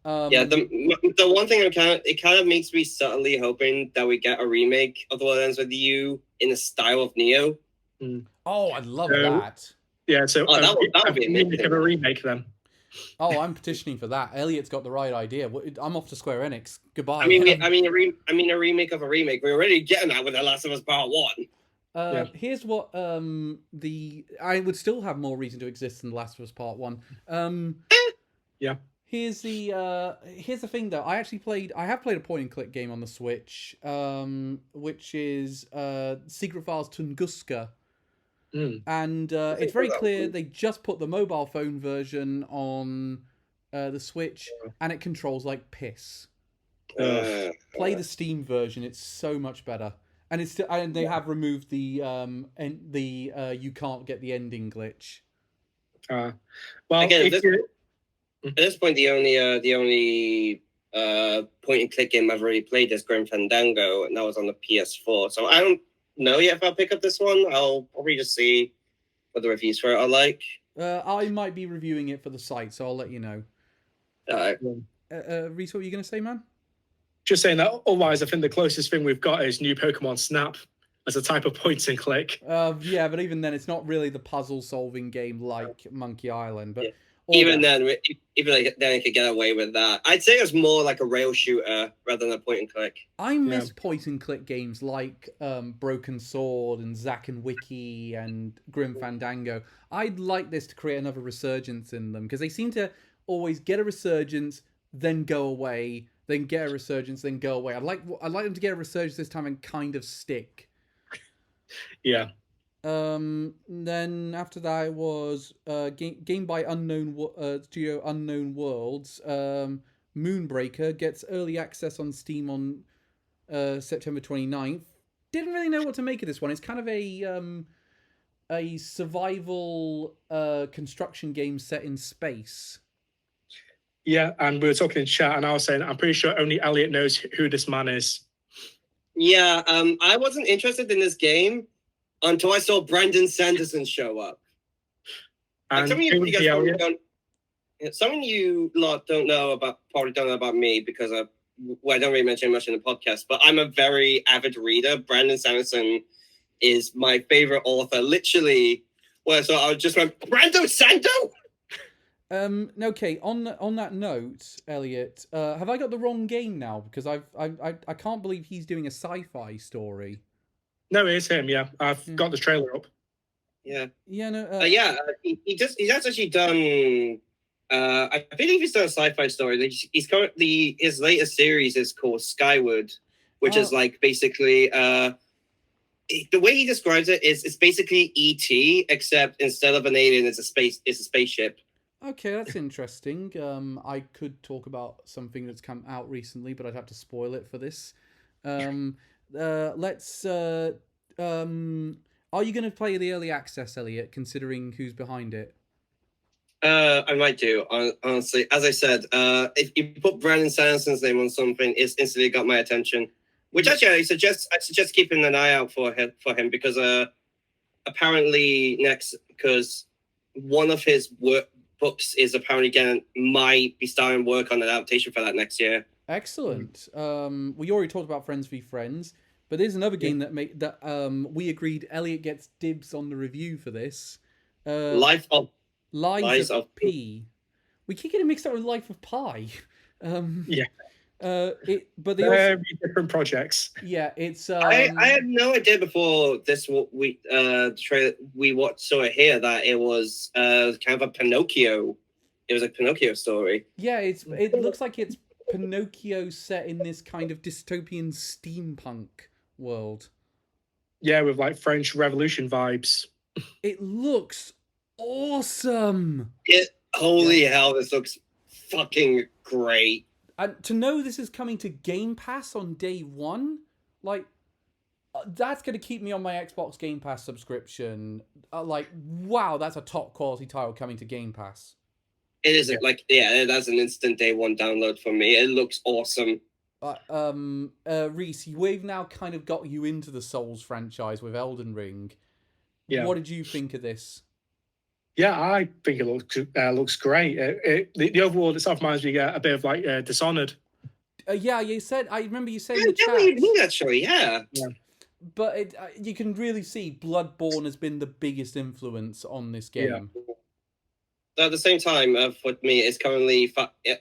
The one thing it kind of makes me subtly hoping that we get a remake of The World Ends With You in the style of Neo. Oh, I'd love that. Yeah, so that would be amazing. A remake then. Oh, I'm petitioning for that. Elliot's got the right idea. I'm off to Square Enix. Goodbye. I mean, a remake of a remake. We're already getting that with The Last of Us Part 1. Here's what I would still have more reason to exist than The Last of Us Part 1. Yeah. Here's the thing though. I have played a point and click game on the Switch, which is Secret Files Tunguska. And it's very clear they just put the mobile phone version on the Switch, and it controls like piss. Play the Steam version; it's so much better. And they have removed the you can't get the ending glitch. Well, again, at this point, the only point and click game I've really played is Grim Fandango, and that was on the PS4. So I don't know yet if I'll pick up this one. I'll probably just see what the reviews for it are like. I might be reviewing it for the site, so I'll let you know. Reese, what were you going to say, man? Just saying that. Otherwise, I think the closest thing we've got is new Pokemon Snap as a type of point and click. Yeah, but even then, it's not really the puzzle-solving game like Monkey Island. But even then, it could get away with that. I'd say it's more like a rail shooter rather than a point and click. I miss point and click games like Broken Sword and Zack and Wiki and Grim Fandango. I'd like this to create another resurgence in them because they seem to always get a resurgence, then go away, then get a resurgence, then go away. I'd like them to get a resurgence this time and kind of stick. Yeah. Then after that was game by studio Unknown Worlds. Moonbreaker gets early access on Steam on September 29th. Didn't really know what to make of this one. It's kind of a survival construction game set in space. Yeah, and we were talking in chat, and I was saying I'm pretty sure only Elliot knows who this man is. Yeah, I wasn't interested in this game until I saw Brandon Sanderson show up. And Some of you guys probably don't. Some of you lot probably don't know about me because I don't really mention much in the podcast. But I'm a very avid reader. Brandon Sanderson is my favorite author. Literally, so I just went Brando Santo. Okay. On that note, Elliot, have I got the wrong game now? Because I can't believe he's doing a sci-fi story. No, it is him. Yeah, I've got the trailer up. Yeah. Yeah. No. He's actually done. I believe he's done a sci-fi story. He's currently his latest series is called Skyward, which is like basically the way he describes it is it's basically E.T. except instead of an alien, it's a spaceship. Okay, that's interesting. I could talk about something that's come out recently, but I'd have to spoil it for this. Let's. Are you going to play the early access, Elliot? Considering who's behind it. I might do, honestly. As I said, if you put Brandon Sanderson's name on something, it's instantly got my attention. Which actually, I suggest keeping an eye out for him because apparently because one of his books is apparently might be starting work on an adaptation for that next year. Excellent. We already talked about Friends v Friends, but there's another game that we agreed Elliot gets dibs on the review for this. Lies of P. We keep getting mixed up with Life of Pi. Yeah. But they very different projects. Yeah, it's. I had no idea before this trailer saw it here that it was kind of a Pinocchio. It was a Pinocchio story. Yeah, it looks like it's Pinocchio set in this kind of dystopian steampunk world. Yeah, with like French Revolution vibes. It looks awesome. Holy hell, this looks fucking great. And to know this is coming to Game Pass on day one, like, that's going to keep me on my Xbox Game Pass subscription. Wow, that's a top quality title coming to Game Pass. It is that's an instant day one download for me. It looks awesome. Reese, we've now kind of got you into the Souls franchise with Elden Ring. Yeah. What did you think of this? Yeah, I think it looks great. The overall itself reminds me a bit of like Dishonored. Yeah, I remember you saying in the chat. Actually, yeah. But you can really see Bloodborne has been the biggest influence on this game. Yeah. So at the same time, for me, it's currently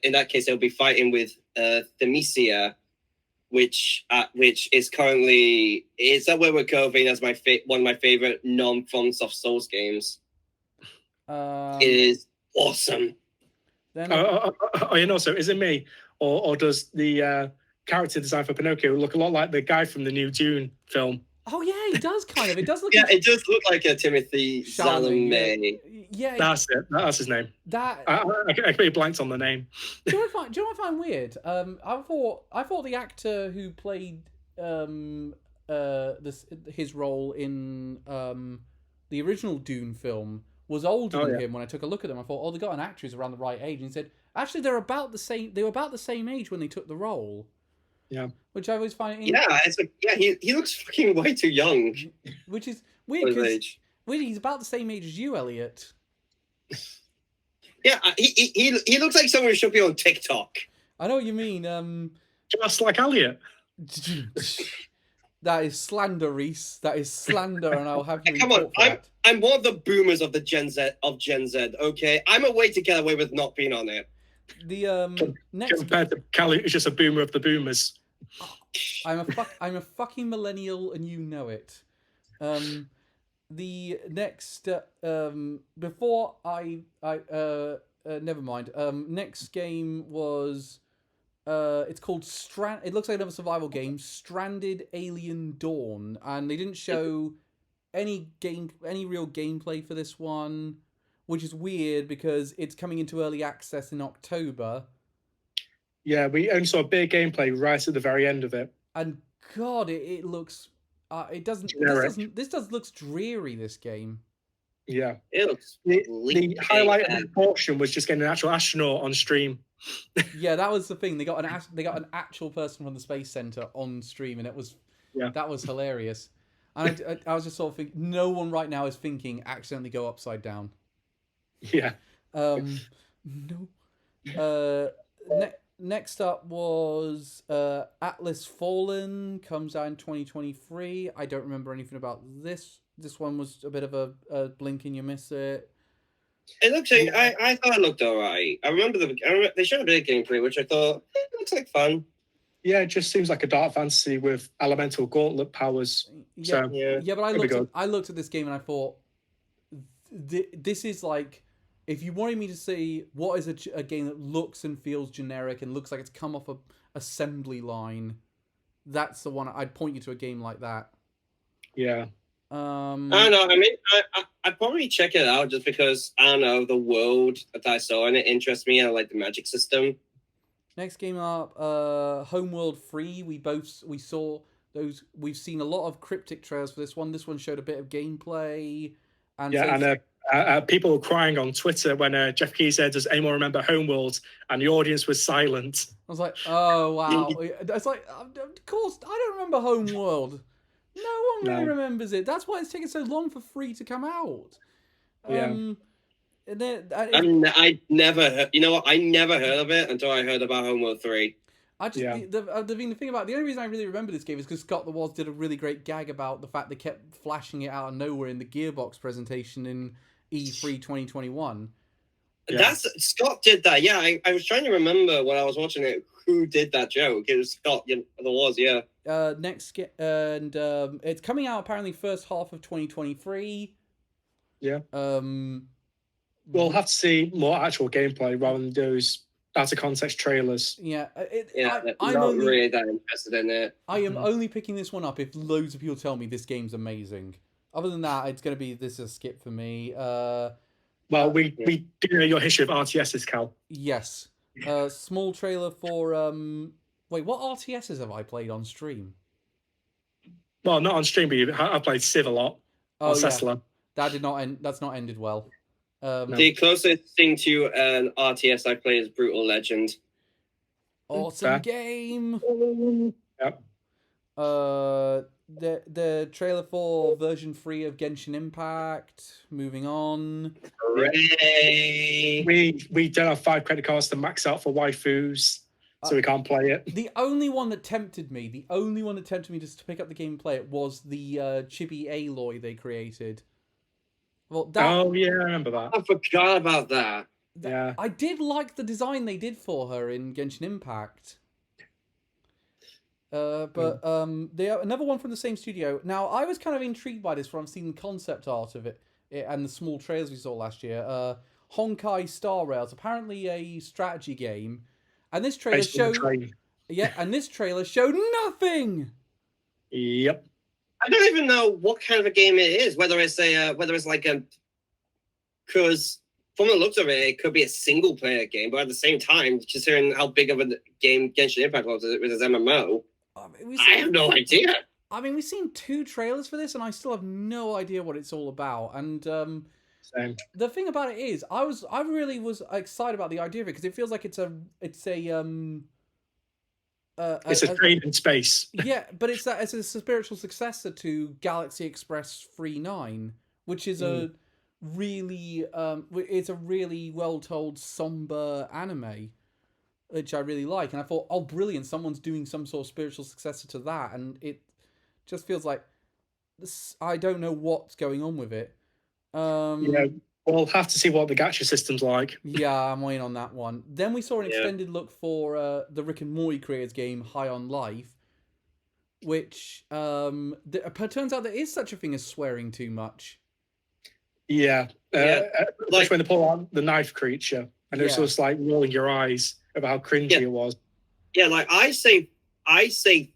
in that case it'll be fighting with Themisia, which is currently up where we're going as one of my favorite non-FromSoft Souls games. It is awesome. So is it me, or does the character design for Pinocchio look a lot like the guy from the new Dune film? Oh yeah, it does kind of. It does look. Yeah, it does look like a Timothy Chalamet. Yeah, that's it. That's his name. I completely blanked on the name. Do you know what I find weird? I thought the actor who played his role in the original Dune film was older than him. When I took a look at them, I thought, they got an actor who's around the right age. And he said, actually, they're about the same. They were about the same age when they took the role. Yeah, which I always find. He looks fucking way too young. Which is weird because he's about the same age as you, Elliot. Yeah, he looks like someone who should be on TikTok. I know what you mean. Just like Elliot. That is slander, Reese. That is slander, and I'll have you. Come on, I'm one of the boomers of the Gen Z. Okay, I'm a way to get away with not being on it. The next compared to Callie, who's just a boomer of the boomers. I'm a fucking millennial, and you know it. The next before I never mind. Next game was. It's called It looks like another survival game, Stranded: Alien Dawn, and they didn't show any real gameplay for this one, which is weird because it's coming into early access in October. Yeah, we only saw a bit of gameplay right at the very end of it. And God, it looks. It doesn't. This looks dreary. This game. Yeah. It looks The bleak highlight of AF. the portion was just getting an actual astronaut on stream. Yeah, that was the thing. They got an actual person from the space center on stream, and that was hilarious. And I was just sort of thinking, no one right now is thinking accidentally go upside down. Yeah. No. Next up was Atlas Fallen, comes out in 2023. I don't remember anything about this. This one was a bit of a blink and you miss it. It looks like I thought it looked alright. I remember they showed a bit of gameplay, which I thought it looks like fun. Yeah, it just seems like a dark fantasy with elemental gauntlet powers. Yeah, So, yeah, but I looked at this game and I thought, this is like, if you wanted me to see what is a game that looks and feels generic and looks like it's come off a assembly line, that's the one I'd point you to, a game like that. Yeah. I don't know. I mean, I'd probably check it out just because, I don't know, the world that I saw and it interests me. I like the magic system. Next game up, Homeworld 3. We saw those. We've seen a lot of cryptic trailers for this one. This one showed a bit of gameplay. And people were crying on Twitter when Jeff Keighley said, "Does anyone remember Homeworld?" And the audience was silent. I was like, "Oh wow!" It's like, of course, I don't remember Homeworld. No one really remembers it. That's why it's taken so long for 3 to come out. Yeah. I never heard. You know what? I never heard of it until I heard about Homeworld 3. The thing about the only reason I really remember this game is because Scott the Woz did a really great gag about the fact they kept flashing it out of nowhere in the Gearbox presentation in E3 2021. Yeah. Scott did that. Yeah, I was trying to remember when I was watching it who did that joke. It was Scott the Woz. Yeah. It's coming out apparently first half of 2023. Yeah. We'll have to see more actual gameplay rather than those out of context trailers. Yeah. I'm not really that interested in it. I am only picking this one up if loads of people tell me this game's amazing. Other than that, it's going to be this is a skip for me. We do know your history of RTSs, Cal. Yes. Small trailer for wait, what RTSs have I played on stream? Well, not on stream, but I played Civ a lot. Oh, Cessla. Yeah. That did not end. That's not ended well. The closest thing to an RTS I play is Brutal Legend. Awesome game. Yep. The trailer for version 3 of Genshin Impact. Moving on. Hooray! We don't have 5 credit cards to max out for waifus, so we can't play it. The only one that tempted me just to pick up the game and play it was the Chibi Aloy they created. Well, oh yeah, I remember that. I forgot about that. Yeah, I did like the design they did for her in Genshin Impact. Another one from the same studio. Now, I was kind of intrigued by this from seeing concept art of it and the small trailers we saw last year. Honkai Star Rails, apparently a strategy game, and this trailer showed nothing. Yep. I don't even know what kind of a game it is. Whether it's because from the looks of it, it could be a single player game, but at the same time, considering how big of a game Genshin Impact was with its MMO, I have no idea. I mean, we've seen 2 trailers for this, and I still have no idea what it's all about. And same. The thing about it is, I really was excited about the idea of it because it feels like it's a trade in space. Yeah, but it's a spiritual successor to Galaxy Express 3.9, which is a really well told somber anime, which I really like. And I thought, oh, brilliant! Someone's doing some sort of spiritual successor to that, and it just feels like I don't know what's going on with it. Yeah. We'll have to see what the gacha system's like. Yeah, I'm waiting on that one. Then we saw an extended look for the Rick and Morty creators game High on Life, which turns out there is such a thing as swearing too much. Yeah. Like when they pull on the knife creature, and it's just like rolling your eyes about how cringy it was. Yeah, like I say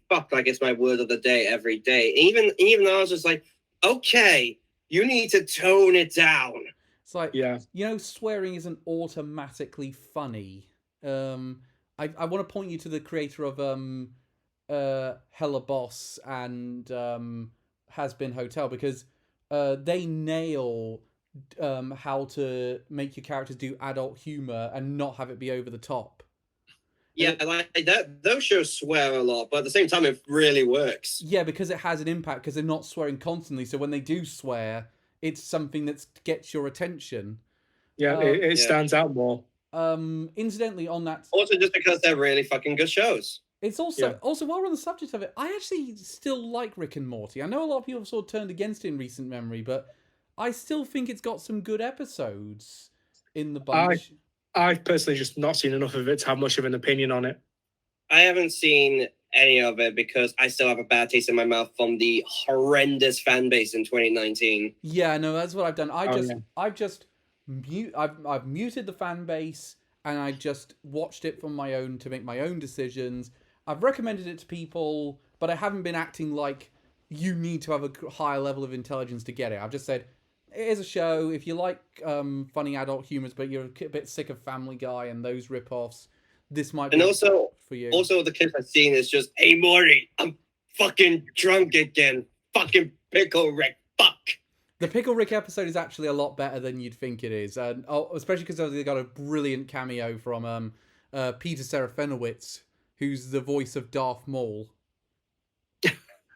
fuck like it's my word of the day every day. Even though I was just like, okay, you need to tone it down. It's like, swearing isn't automatically funny. I want to point you to the creator of Hella Boss and Has Been Hotel, because they nail how to make your characters do adult humor and not have it be over the top. Yeah, like that. Those shows swear a lot, but at the same time, it really works. Yeah, because it has an impact because they're not swearing constantly. So when they do swear, it's something that gets your attention. Yeah, it stands out more. Incidentally, on that, Also, just because they're really fucking good shows. it's also while we're on the subject of it, I actually still like Rick and Morty. I know a lot of people have sort of turned against it in recent memory, but I still think it's got some good episodes in the bunch. I've personally just not seen enough of it to have much of an opinion on it. I haven't seen any of it because I still have a bad taste in my mouth from the horrendous fan base in 2019. Yeah, no, that's what I've done. I've muted the fan base and I just watched it from my own to make my own decisions. I've recommended it to people, but I haven't been acting like you need to have a higher level of intelligence to get it. I've just said, it is a show. If you like funny adult humors, but you're a bit sick of Family Guy and those rip-offs, this might be for you. Also, the clip I've seen is just, hey, Morty, I'm fucking drunk again. Fucking Pickle Rick, fuck. The Pickle Rick episode is actually a lot better than you'd think it is. Especially because they got a brilliant cameo from Peter Serafinowicz, who's the voice of Darth Maul.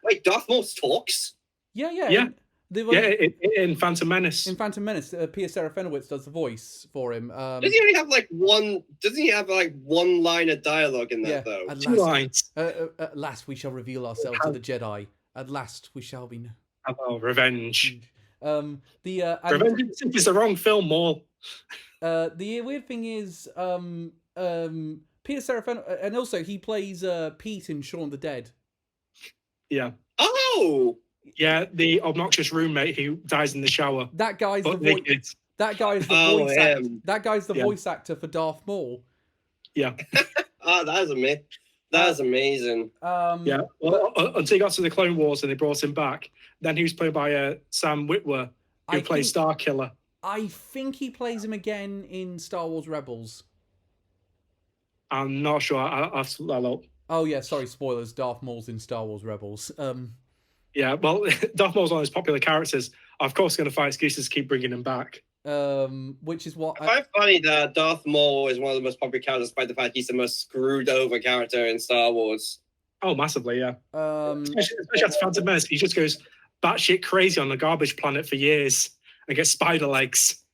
Wait, Darth Maul talks? Yeah. In Phantom Menace. In Phantom Menace, Peter Serafinowicz does the voice for him. Does he only have like one? Doesn't he have like one line of dialogue in that though? Two lines. At last, we shall reveal ourselves to the Jedi. At last, we shall be. Oh, revenge. Revenge is the wrong film, Maul. The weird thing is, Peter Serafinowicz, and also he plays Pete in Shaun of the Dead. Yeah. Oh. Yeah, the obnoxious roommate who dies in the shower. That guy's the voice. That guy's the voice actor. That guy's the voice actor for Darth Maul. Yeah. Oh, that is amazing. That is amazing. Yeah. Well, until he got to the Clone Wars and they brought him back, then he was played by Sam Witwer, who plays Starkiller. I think he plays him again in Star Wars Rebels. I'm not sure. I'll have to look that up. Oh yeah, sorry, spoilers. Darth Maul's in Star Wars Rebels. Yeah, well, Darth Maul's one of his popular characters. Of course, going to find excuses to keep bringing him back. Which is what I find funny that Darth Maul is one of the most popular characters, despite the fact he's the most screwed over character in Star Wars. Oh, massively, yeah. Especially after Phantom Menace, he just goes batshit crazy on the garbage planet for years and gets spider legs.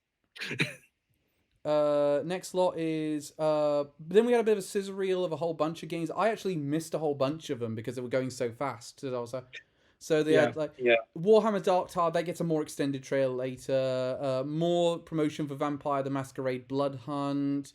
Next lot is then we had a bit of a scissor reel of a whole bunch of games. I actually missed a whole bunch of them because they were going so fast. So they had Warhammer Dark Tide, that gets a more extended trail later. More promotion for Vampire the Masquerade Blood Hunt.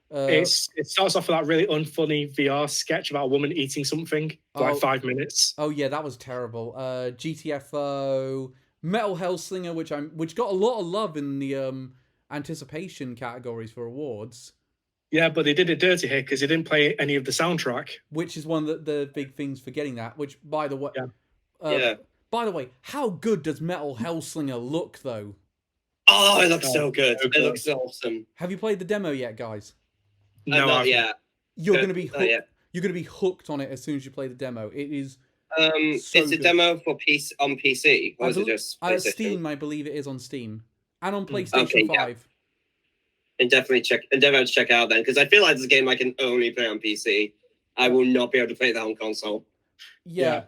It starts off with that really unfunny VR sketch about a woman eating something for like 5 minutes. Oh yeah, that was terrible. GTFO, Metal Hellslinger, which got a lot of love in the anticipation categories for awards. Yeah, but they did it dirty here because they didn't play any of the soundtrack. Which is one of the big things for getting that. Which, by the way, by the way, how good does Metal Hellslinger look, though? Oh, it looks so good. It looks awesome. Have you played the demo yet, guys? No, not yet. You're going to be hooked. You're going to be hooked on it as soon as you play the demo. It is. It's a demo for on PC, or is it just PlayStation? Steam? I believe it is on Steam and on PlayStation 5. Yeah. And definitely check out then, because I feel like this game I can only play on PC. I will not be able to play that on console. Yeah.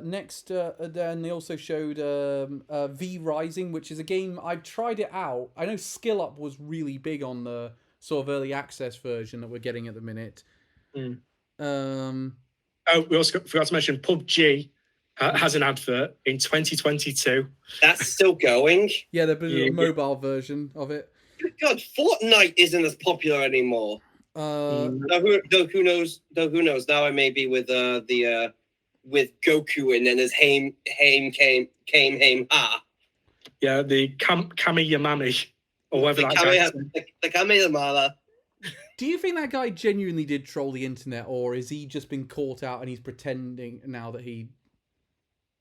Next, then they also showed V Rising, which is a game I've tried it out. I know Skill Up was really big on the sort of early access version that we're getting at the minute. We also forgot to mention PUBG has an advert in 2022. That's still going. Yeah, there'll be a mobile version of it. God, Fortnite isn't as popular anymore. Who knows? Now I may be with with Goku and then his came ha. Yeah, the Kami Yamami or whatever that guy's the Kami Yamala. Do you think that guy genuinely did troll the internet, or is he just been caught out and he's pretending now that he?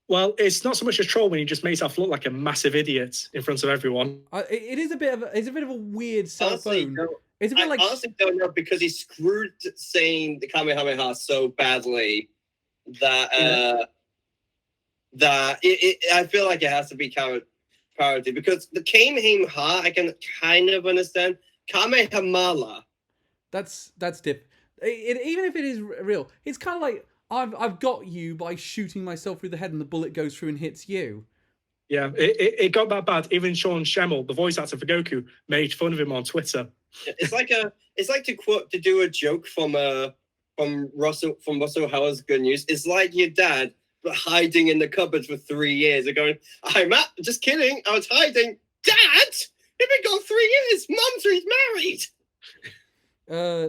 Well, it's not so much a troll when he just makes himself look like a massive idiot in front of everyone. It is a bit of a weird cell phone. It's a bit I honestly don't know, because he screwed saying the Kamehameha so badly that I feel like it has to be kind of parody because the Kamehameha I can kind of understand. Kamehameha. That's different. Even if it is real, it's kind of like I've got you by shooting myself through the head, and the bullet goes through and hits you. Yeah, it got that bad. Even Sean Schemmel, the voice actor for Goku, made fun of him on Twitter. It's like to do a joke from Russell Howard's Good News. It's like your dad, but hiding in the cupboard for 3 years and going, "I'm just kidding. I was hiding, Dad. It's been gone 3 years. Mum's married."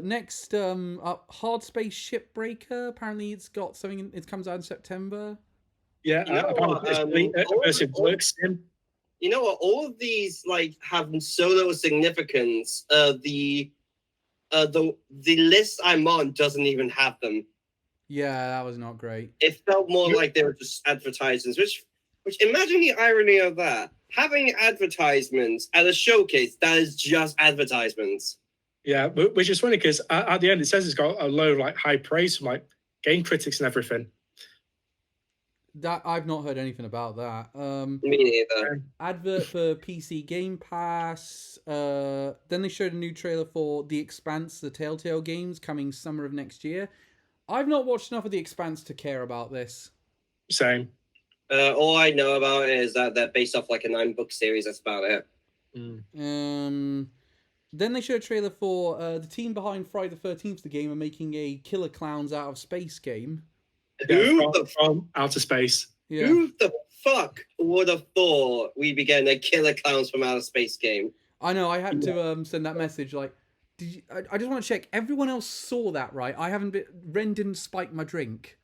Next, Hard Space Shipbreaker. Apparently, it's got something. It comes out in September. Yeah, You know what? All of these like have so little significance. The list I'm on doesn't even have them. Yeah, that was not great. It felt more like they were just advertisements. Which imagine the irony of that. Having advertisements at a showcase that is just advertisements. Yeah, which is funny because at the end it says it's got a low like high praise from like game critics and everything. That I've not heard anything about that. Me neither. Advert for PC Game Pass. Then they showed a new trailer for The Expanse, the Telltale games, coming summer of next year. I've not watched enough of The Expanse to care about this. Same. All I know about it is that they're based off like a 9-book series. That's about it. Then they showed a trailer for the team behind Friday the 13th, the game, are making a Killer Clowns Out of Space game. From outer space. Yeah. Who the fuck would have thought we'd be getting a Killer Clowns from Outer Space game? I know. I had to send that message. Like, I just want to check. Everyone else saw that, right? I haven't been. Ren didn't spike my drink.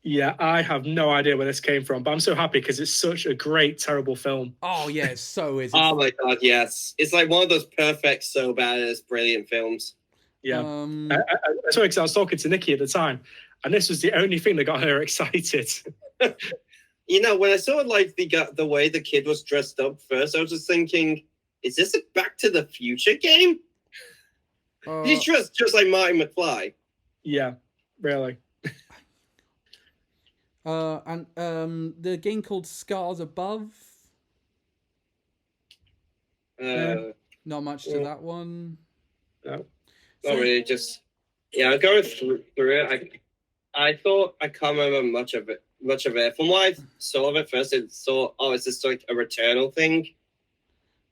Yeah, I have no idea where this came from, but I'm so happy because it's such a great, terrible film. Oh yeah, it so is. Oh my god, yes! It's like one of those perfect, so bad it's brilliant films. Yeah, that's why I was talking to Nikki at the time, and this was the only thing that got her excited. You know, when I saw like the way the kid was dressed up first, I was just thinking, is this a Back to the Future game? He's dressed just like Marty McFly. Yeah, really. And the game called Scars Above. Not much to that one. No. Not really. Just I'm going through it. I thought I can't remember much of it. From what I saw of it first, it thought, is this like a Returnal thing?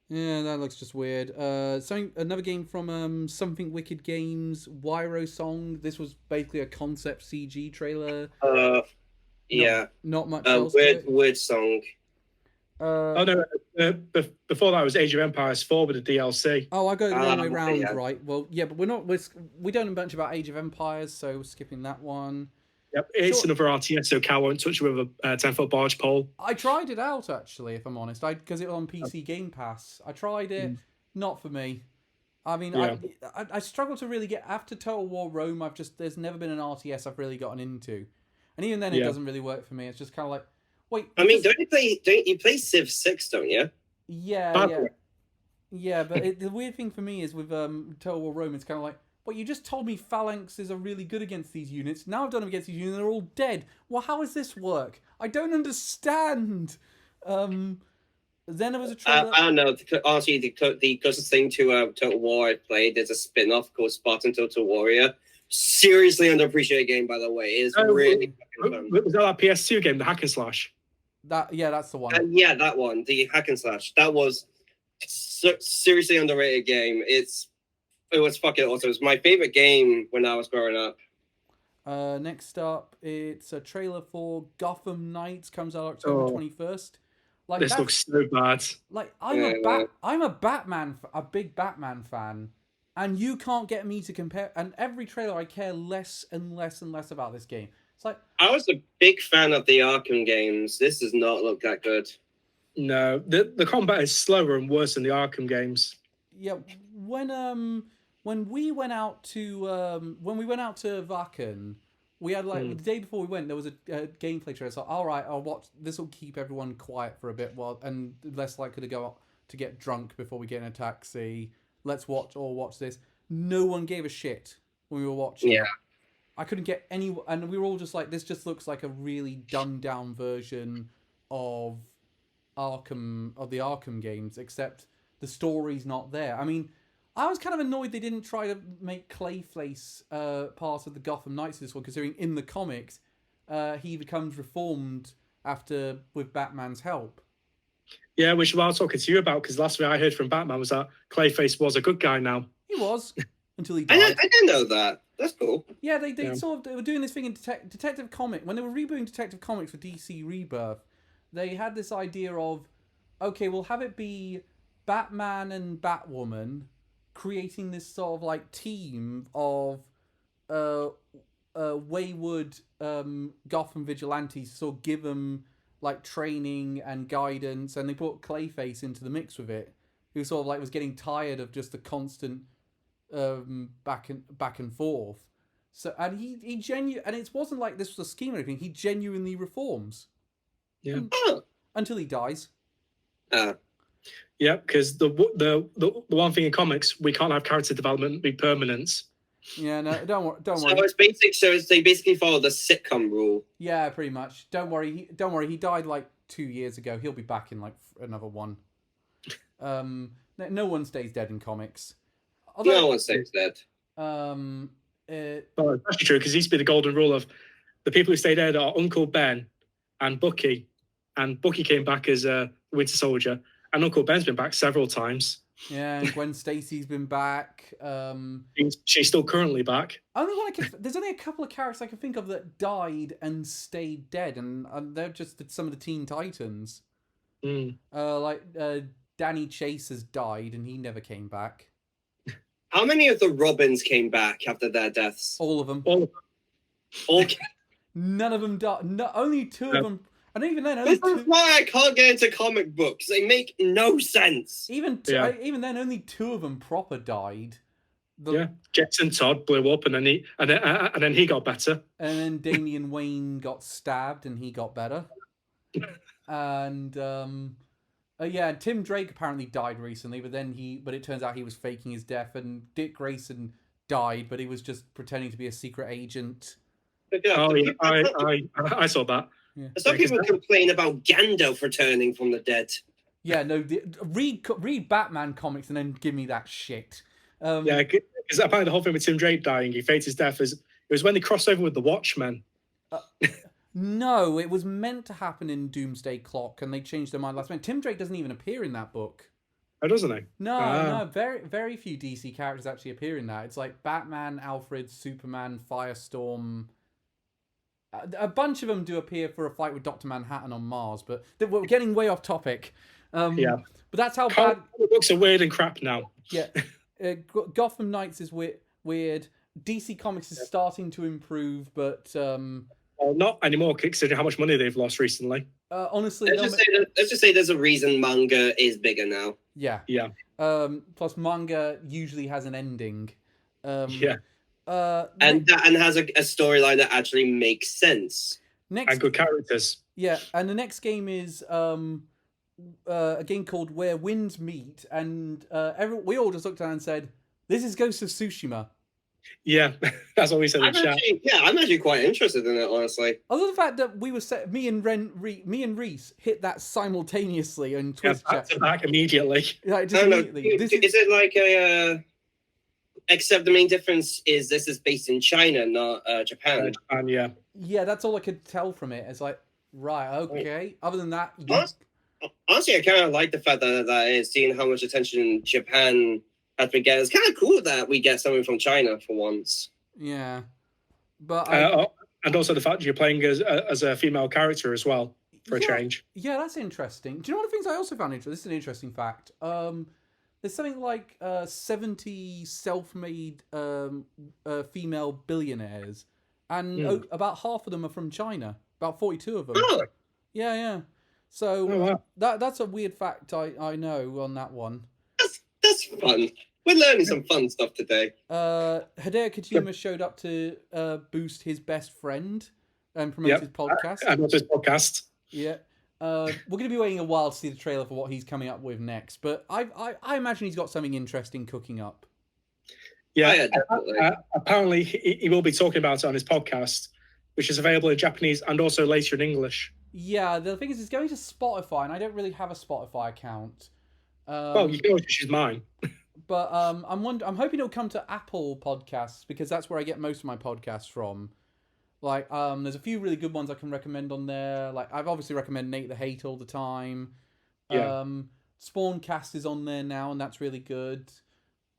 Yeah, that looks just weird. Another game from Something Wicked Games, Wyro Song. This was basically a concept CG trailer. Yeah. Not much else. Weird song. Before that was Age of Empires 4 with the DLC. Oh, I go the wrong way round, right? Well, yeah, but we don't know much about Age of Empires, so we're skipping that one. Yep, it's another RTS, so Cal won't touch it with a 10-foot barge pole. I tried it out, actually, if I'm honest, because it was on PC Game Pass. I tried it, not for me. I mean, I struggle to really get, after Total War Rome, there's never been an RTS I've really gotten into. And even then, it doesn't really work for me. It's just kind of like, wait. I mean, don't you play Civ 6, don't you? Yeah. Yeah, but the weird thing for me is with Total War Rome, it's kind of like, well, you just told me phalanxes are really good against these units. Now I've done them against these units and they're all dead. Well, how does this work? I don't understand. Then there was a trailer. I don't know. Honestly, the closest thing to Total War I played is a spin-off called Spartan Total Warrior. Seriously underappreciated game, by the way. It's really fun. Was that PS2 game, the hack and slash? That's the one. Yeah, that one, the hack and slash. That was seriously underrated game. It was fucking awesome. It was my favorite game when I was growing up. Next up, it's a trailer for Gotham Knights. Comes out October 21st. Like, this looks so bad. Like, I'm a big Batman fan, and you can't get me to compare. And every trailer, I care less and less and less about this game. It's like, I was a big fan of the Arkham games. This does not look that good. No, the combat is slower and worse than the Arkham games. Yeah, when we went out to Vakken, we had the day before we went, there was a gameplay trailer. So all right, I'll watch. This will keep everyone quiet for a bit and less likely to go out to get drunk before we get in a taxi. Let's watch this. No one gave a shit when we were watching. Yeah. I couldn't get any, and we were all just like, this just looks like a really dumbed down version of Arkham games, except the story's not there. I mean, I was kind of annoyed they didn't try to make Clayface part of the Gotham Knights this one, considering in the comics he becomes reformed with Batman's help. Yeah, which is what I was talking to you about, because last week I heard from Batman was that Clayface was a good guy now. He was, until he died. I didn't know that. That's cool. Yeah, they were doing this thing in Detective Comics. When they were rebooting Detective Comics for DC Rebirth, they had this idea of, okay, we'll have it be Batman and Batwoman creating this sort of like team of wayward Gotham vigilantes to sort of give them like training and guidance, and they put Clayface into the mix with it, who sort of like was getting tired of just the constant back and forth. So and he and it wasn't like this was a scheme or anything. He genuinely reforms. Yeah. Until he dies. Yeah, because the one thing in comics, we can't have character development be permanent. Yeah, no, don't worry. So they basically follow the sitcom rule. Yeah, pretty much. Don't worry. He died like 2 years ago. He'll be back in like another one. No one stays dead in comics. No one stays dead. Well, that's actually true, because it used to be the golden rule of the people who stay dead are Uncle Ben and Bucky. And Bucky came back as a Winter Soldier, and Uncle Ben's been back several times. Yeah, and Gwen Stacy's been back. She's still currently back. There's only a couple of characters I can think of that died and stayed dead, and they're just some of the Teen Titans. Danny Chase has died, and he never came back. How many of the Robins came back after their deaths? All of them. All. None of them died. No, only two of them. And even then, this is why I can't get into comic books. They make no sense. Even then, only two of them proper died. Jason Todd blew up, and then he got better. And then Damian Wayne got stabbed, and he got better. And Tim Drake apparently died recently, but it turns out he was faking his death. And Dick Grayson died, but he was just pretending to be a secret agent. I saw that. Yeah. Some people complain about Gandalf returning from the dead. Yeah, no. Read Batman comics and then give me that shit. Because apparently the whole thing with Tim Drake dying, he faked his death, it was when they crossed over with the Watchmen. No, it was meant to happen in Doomsday Clock, and they changed their mind last minute. Tim Drake doesn't even appear in that book. Oh, doesn't he? No. Very, very few DC characters actually appear in that. It's like Batman, Alfred, Superman, Firestorm. A bunch of them do appear for a fight with Dr. Manhattan on Mars, but we're getting way off topic. But that's how bad... books are weird and crap now. Yeah. Gotham Knights is weird. DC Comics is starting to improve, but... well, not anymore, considering how much money they've lost recently. Honestly... Let's just say there's a reason manga is bigger now. Yeah. Plus, manga usually has an ending. And has a storyline that actually makes sense. And good characters. Yeah, and the next game is a game called Where Winds Meet, and we all just looked down and said, "This is Ghost of Tsushima." Yeah, that's what we said in chat. I'm actually quite interested in it, honestly. Other than the fact that we were me and Reese hit that simultaneously on Twitch chat. Back immediately. Immediately. Is it like a? Except the main difference is this is based in China, not Japan. Japan, yeah, that's all I could tell from it. It's like, right, okay. Other than that, honestly, I kind of like the fact that is seeing how much attention Japan has been getting. It's kind of cool that we get something from China for once. Yeah, but and also the fact you're playing as a female character as well for a change. Yeah, that's interesting. Do you know one of the things I also found interesting? This is an interesting fact. There's something like 70 self-made female billionaires, and about half of them are from China. About 42 of them. Oh. Yeah. So that's a weird fact I know on that one. That's fun. We're learning some fun stuff today. Hideo Kojima showed up to boost his best friend and promote his podcast. And his podcast. Yeah. We're going to be waiting a while to see the trailer for what he's coming up with next, but I imagine he's got something interesting cooking up. Yeah, apparently he will be talking about it on his podcast, which is available in Japanese and also later in English. Yeah, the thing is, it's going to Spotify, and I don't really have a Spotify account. Well, you can always just use mine. But I'm hoping it'll come to Apple Podcasts because that's where I get most of my podcasts from. Like, there's a few really good ones I can recommend on there. Like, I've obviously recommend Nate the Hate all the time. Yeah. Spawncast is on there now, and that's really good.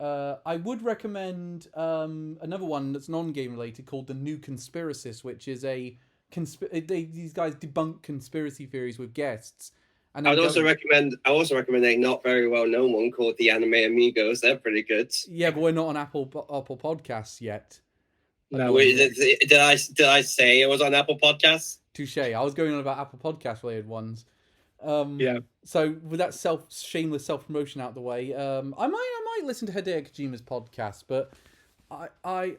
I would recommend another one that's non-game related called The New Conspiracist, which is a these guys debunk conspiracy theories with guests. And I would also recommend a not very well known one called The Anime Amigos. They're pretty good. Yeah, but we're not on Apple Podcasts yet. No. Wait, did I say it was on Apple Podcasts? Touche. I was going on about Apple Podcast related ones. Yeah. So with that shameless self promotion out the way, I might listen to Hideo Kojima's podcast, but I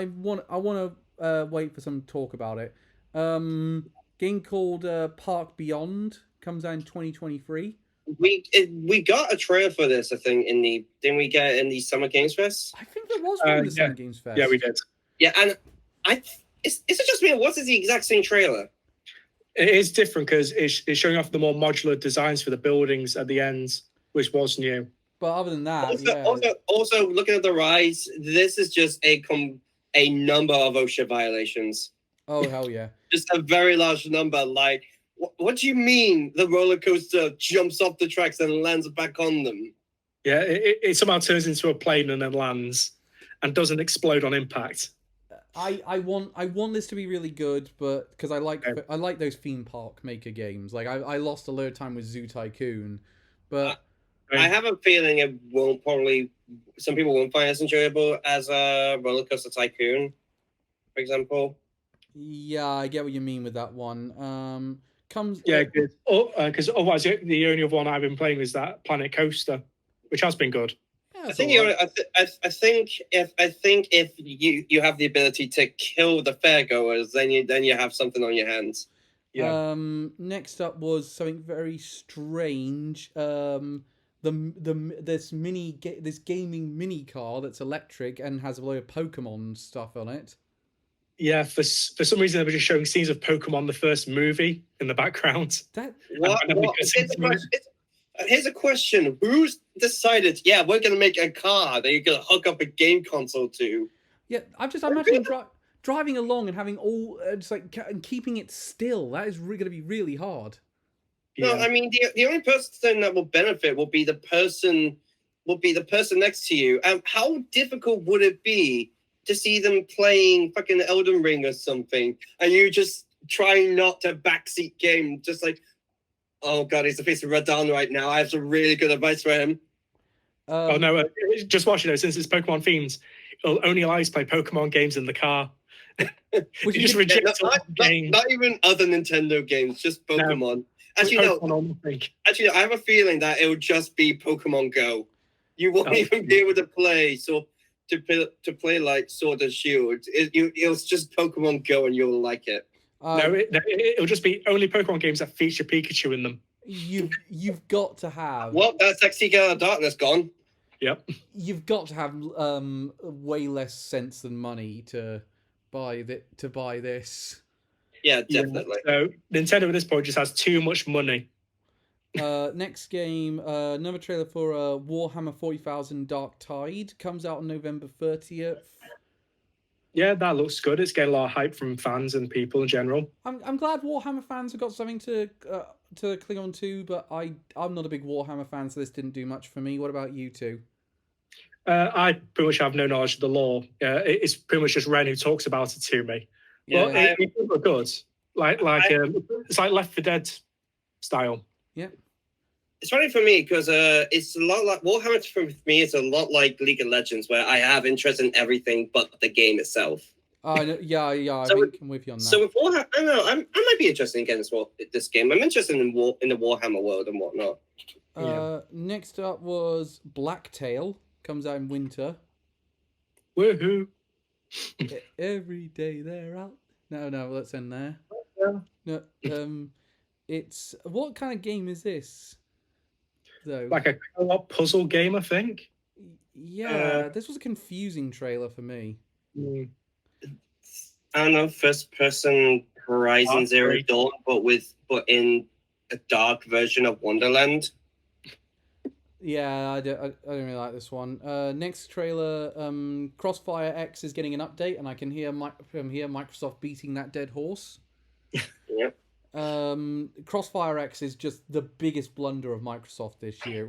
want to wait for some talk about it. Game called Park Beyond comes out in 2023. We got a trailer for this, I think. Didn't we get it in the Summer Games Fest? I think there was one in the Summer Games Fest. Yeah, we did. Yeah, and is it just me? Or was it the exact same trailer? It is different because it's showing off the more modular designs for the buildings at the end, which was new. But other than that, also looking at the rise, this is just a number of OSHA violations. Oh hell yeah! Just a very large number. Like, what do you mean the roller coaster jumps off the tracks and lands back on them? Yeah, it somehow turns into a plane and then lands, and doesn't explode on impact. I want this to be really good, but because I like those theme park maker games. Like I lost a lot of time with Zoo Tycoon, but I have a feeling it won't probably. Some people won't find it as enjoyable as a Roller Coaster Tycoon, for example. Yeah, I get what you mean with that one. Because otherwise the only other one I've been playing is that Planet Coaster, which has been good. I think if you have the ability to kill the fairgoers, then you have something on your hands. Yeah. Next up was something very strange. This gaming mini car that's electric and has a load of Pokemon stuff on it. Yeah, for some reason they were just showing scenes of Pokemon, the first movie, in the background. Here's a question: who's decided? Yeah, we're gonna make a car that you're gonna hook up a game console to. Yeah, I'm imagining driving along and having and keeping it still. That is going to be really hard. No, I mean the only person that will benefit will be the person next to you. How difficult would it be to see them playing fucking Elden Ring or something, and you just trying not to backseat game, just like, oh god, he's the face of Radon right now. I have some really good advice for him. Just watching it, since it's Pokemon themed, it'll only allow you to play Pokemon games in the car. You just reject not even other Nintendo games, just Pokemon. No. Actually, I have a feeling that it will just be Pokemon Go. You won't even be able to play to play like Sword and Shield. It's just Pokemon Go, and you'll like it. It'll just be only Pokemon games that feature Pikachu in them. You've got to have. Well, that's Sexy Girl of Darkness gone. Yep. You've got to have way less sense than money to buy this. Yeah, definitely. So Nintendo at this point just has too much money. Next game, another trailer for Warhammer 40,000 Dark Tide comes out on November 30th. Yeah, that looks good. It's getting a lot of hype from fans and people in general. I'm glad Warhammer fans have got something to cling on to, but I'm not a big Warhammer fan, so this didn't do much for me. What about you two? I pretty much have no knowledge of the lore. It's pretty much just Ren who talks about it to me. Yeah. But it looks good. It's like Left 4 Dead style. Yeah. It's funny for me because it's a lot like Warhammer for me. It's a lot like League of Legends, where I have interest in everything but the game itself. Yeah. I think I'm with you on that. So with Warhammer, I don't know. I might be interested in getting this game. I'm interested in the Warhammer world and whatnot. Next up was Blacktail. Comes out in winter. Woohoo! Every day they're out. No, let's end there. No, it's what kind of game is this? Though, like a co-op puzzle game, I think. Yeah, this was a confusing trailer for me. I don't know, first person Horizon Zero Dawn, but in a dark version of Wonderland. Yeah, I don't really like this one. Next trailer, Crossfire X is getting an update, and I can hear Microsoft beating that dead horse. Yep. Crossfire X is just the biggest blunder of Microsoft this year.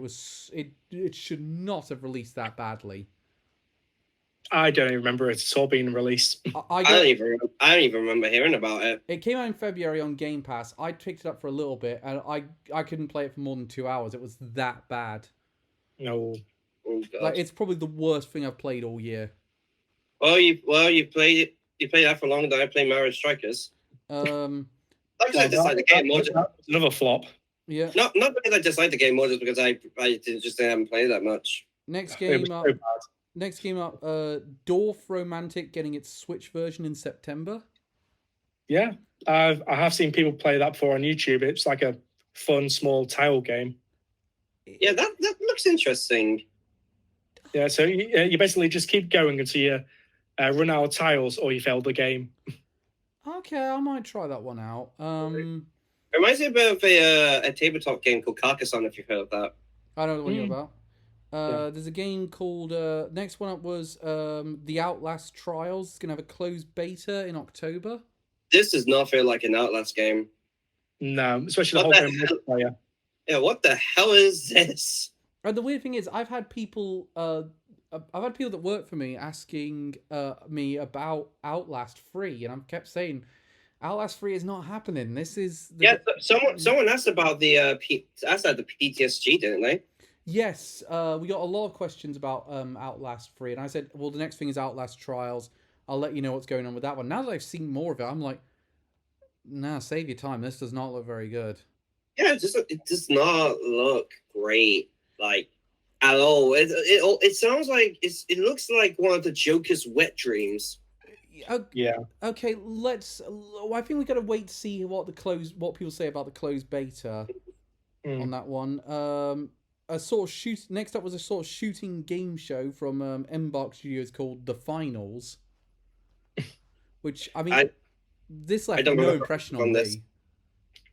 It should not have released that badly. I don't even remember it at all being released. I don't even remember hearing about it. It came out in February on Game Pass. I picked it up for a little bit, and I couldn't play it for more than 2 hours. It was that bad. No. Oh, God. Like, it's probably the worst thing I've played all year. Well, you played it. You played that for longer than I played Mario Strikers. Not because I dislike the game more. Another flop. Yeah. Not because I dislike the game more, just because I just haven't played it that much. Next It game was up. so bad. Next game up. Dorf Romantic getting its Switch version in September. Yeah, I have seen people play that before on YouTube. It's like a fun, small tile game. Yeah, that looks interesting. Yeah, so you basically just keep going until you run out of tiles or you fail the game. Okay, I might try that one out. It reminds me a bit of a tabletop game called Carcassonne, if you've heard of that. I know what you're about. There's a game called... next one up was The Outlast Trials. It's going to have a closed beta in October. This does not feel like an Outlast game. No, especially the whole game multiplayer. Yeah, what the hell is this? And the weird thing is, I've had people that work for me asking me about Outlast 3, and I've kept saying, Outlast 3 is not happening. This is... Someone asked about the PTSG, didn't they? Yes, we got a lot of questions about Outlast 3, and I said, well, the next thing is Outlast Trials. I'll let you know what's going on with that one. Now that I've seen more of it, I'm like, nah, save your time. This does not look very good. Yeah, it does not look great, like, at all. It sounds like it looks like one of the Joker's wet dreams. Yeah. Okay, I think we got to wait to see what people say about the closed beta on that one. Next up was a sort of shooting game show from Embark Studios called The Finals, which this left no impression on this. me.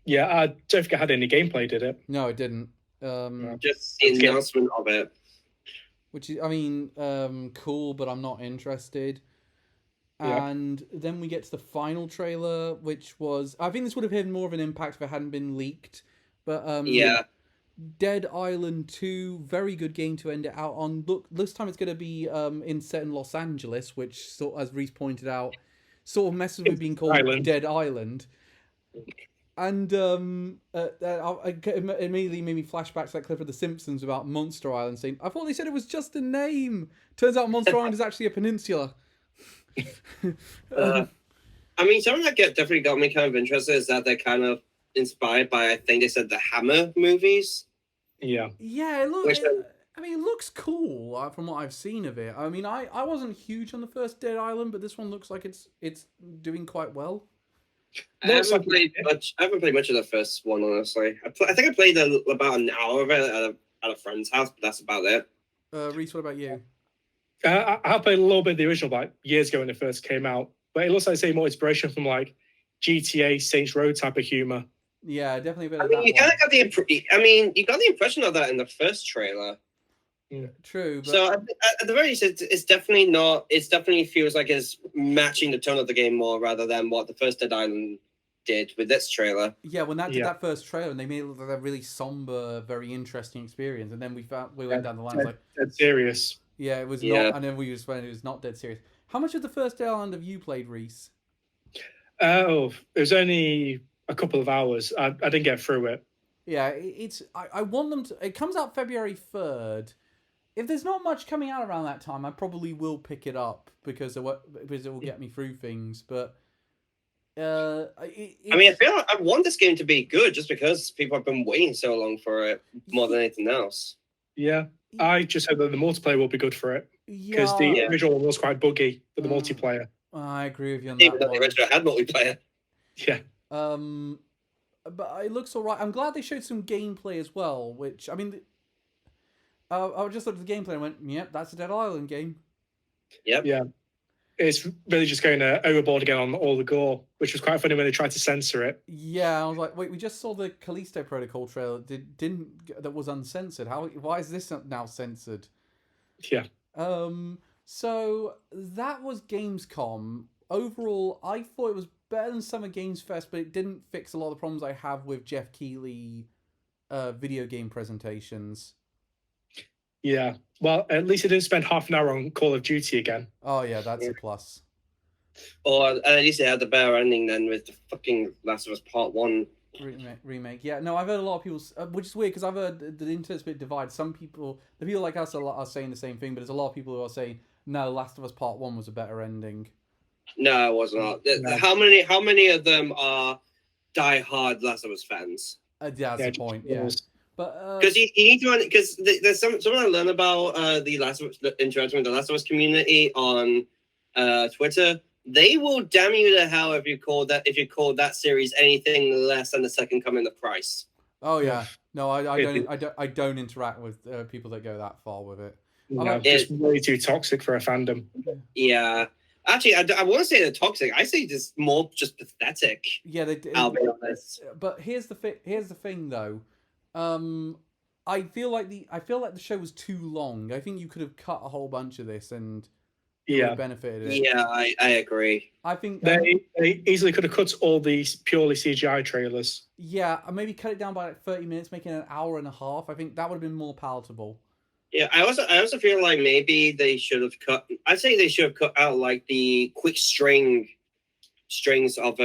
Yeah, I don't think it had any gameplay, did it? No, it didn't. Just the announcement of it. Which is, cool, but I'm not interested. Yeah. And then we get to the final trailer, which was... I think this would have had more of an impact if it hadn't been leaked. But yeah. Dead Island 2, very good game to end it out on. Look, this time it's going to be set in Los Angeles, which, as Reese pointed out, sort of messes with being called Dead Island. And it immediately made me flash back to that clip of The Simpsons about Monster Island, saying, I thought they said it was just a name. Turns out Monster Island is actually a peninsula. Something that definitely got me kind of interested is that they're kind of inspired by, I think they said, the Hammer movies. Yeah. Yeah, it looks cool from what I've seen of it. I mean, I wasn't huge on the first Dead Island, but this one looks like it's doing quite well. I haven't played much of the first one, honestly. I think I played about an hour of it at a friend's house, but that's about it. Reese, what about you? I played a little bit of the original like years ago when it first came out, but it looks like more inspiration from like GTA, Saints Row type of humor. Yeah, definitely. You kind of got you got the impression of that in the first trailer. Yeah. True. But... So at the very least, it's definitely not. It definitely feels like it's matching the tone of the game more rather than what the first Dead Island did with this trailer. Yeah, when did that first trailer, and they made it look like a really somber, very interesting experience, and then we went down the line like dead serious. Yeah, it was not, and then we just went, it was not dead serious. How much of the first Dead Island have you played, Reese? It was only a couple of hours. I didn't get through it. Yeah, I want them to. It comes out February 3rd. If there's not much coming out around that time, I probably will pick it up because it will get me through things. But I feel like I want this game to be good just because people have been waiting so long for it more than anything else. Yeah, I just hope that the multiplayer will be good for it because the original one was quite buggy for the multiplayer. I agree with you on Even that. Even though the original had multiplayer. Yeah. But it looks alright. I'm glad they showed some gameplay as well. Which I just looked at the gameplay and went, "Yep, that's a Dead Island game." Yep. Yeah. it's really just going overboard again on all the gore, which was quite funny when they tried to censor it. Yeah, I was like, wait, we just saw the Callisto Protocol trailer that was uncensored. Why is this now censored? Yeah. So that was Gamescom. Overall, I thought it was better than Summer Games Fest, but it didn't fix a lot of the problems I have with Jeff Keighley video game presentations. Yeah. Well, at least it didn't spend half an hour on Call of Duty again. Oh yeah, that's a plus. Or at least they had the better ending then with the fucking Last of Us Part 1 remake. Yeah, no, I've heard a lot of people, which is weird because I've heard the internet's a bit divided. Some people, the people like us are saying the same thing, but there's a lot of people who are saying no, Last of Us Part 1 was a better ending. No, it was not. No. How many of them are die-hard Last of Us fans? That's the point. Yeah, but because you need to, because there's something I learned about the interaction with the Last of Us community on Twitter. They will damn you to hell if you call that series anything less than the second coming of Christ. Oh yeah, no, I don't interact with people that go that far with it. No, it's way too toxic for a fandom. Yeah. Actually, I won't say they're toxic. I say just more just pathetic. Yeah, I'll be honest. But here's the thing, though. I feel like the show was too long. I think you could have cut a whole bunch of this and benefited it. Yeah, I agree. I think they easily could have cut all these purely CGI trailers. Yeah, maybe cut it down by like 30 minutes, making it an hour and a half. I think that would have been more palatable. Yeah, I also feel like maybe they should have cut. I'd say they should have cut out like the quick strings of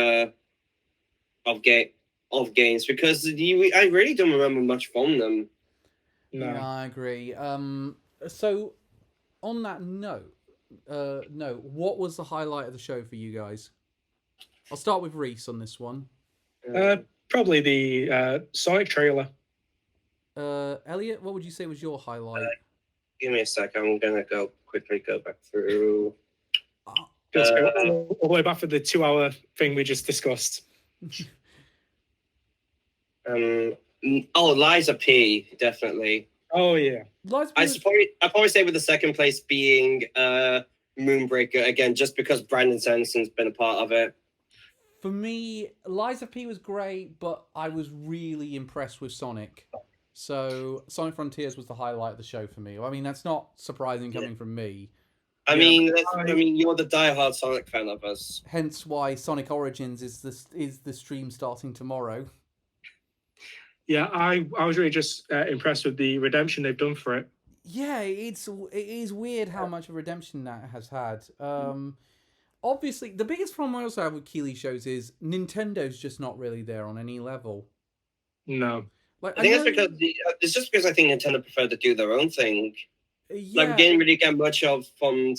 games because I really don't remember much from them. No, yeah, I agree. So on that note, what was the highlight of the show for you guys? I'll start with Reese on this one. Probably the Sonic trailer. Elliot, what would you say was your highlight? Give me a sec. I'm gonna quickly go back through. All the way back for the 2-hour thing we just discussed. Liza P, definitely. Oh yeah. I'd probably say with the second place being Moonbreaker again, just because Brandon Sanderson's been a part of it. For me, Liza P was great, but I was really impressed with Sonic. So Sonic Frontiers was the highlight of the show for me. I mean, that's not surprising coming from me. I mean, you're the diehard Sonic fan of us. Hence why Sonic Origins is the stream starting tomorrow. Yeah, I was really just impressed with the redemption they've done for it. Yeah, it is weird how much of redemption that has had. Obviously, the biggest problem I also have with Keighley shows is Nintendo's just not really there on any level. No. Like, I think it's just because I think Nintendo preferred to do their own thing. Yeah. Like, we didn't really get much of from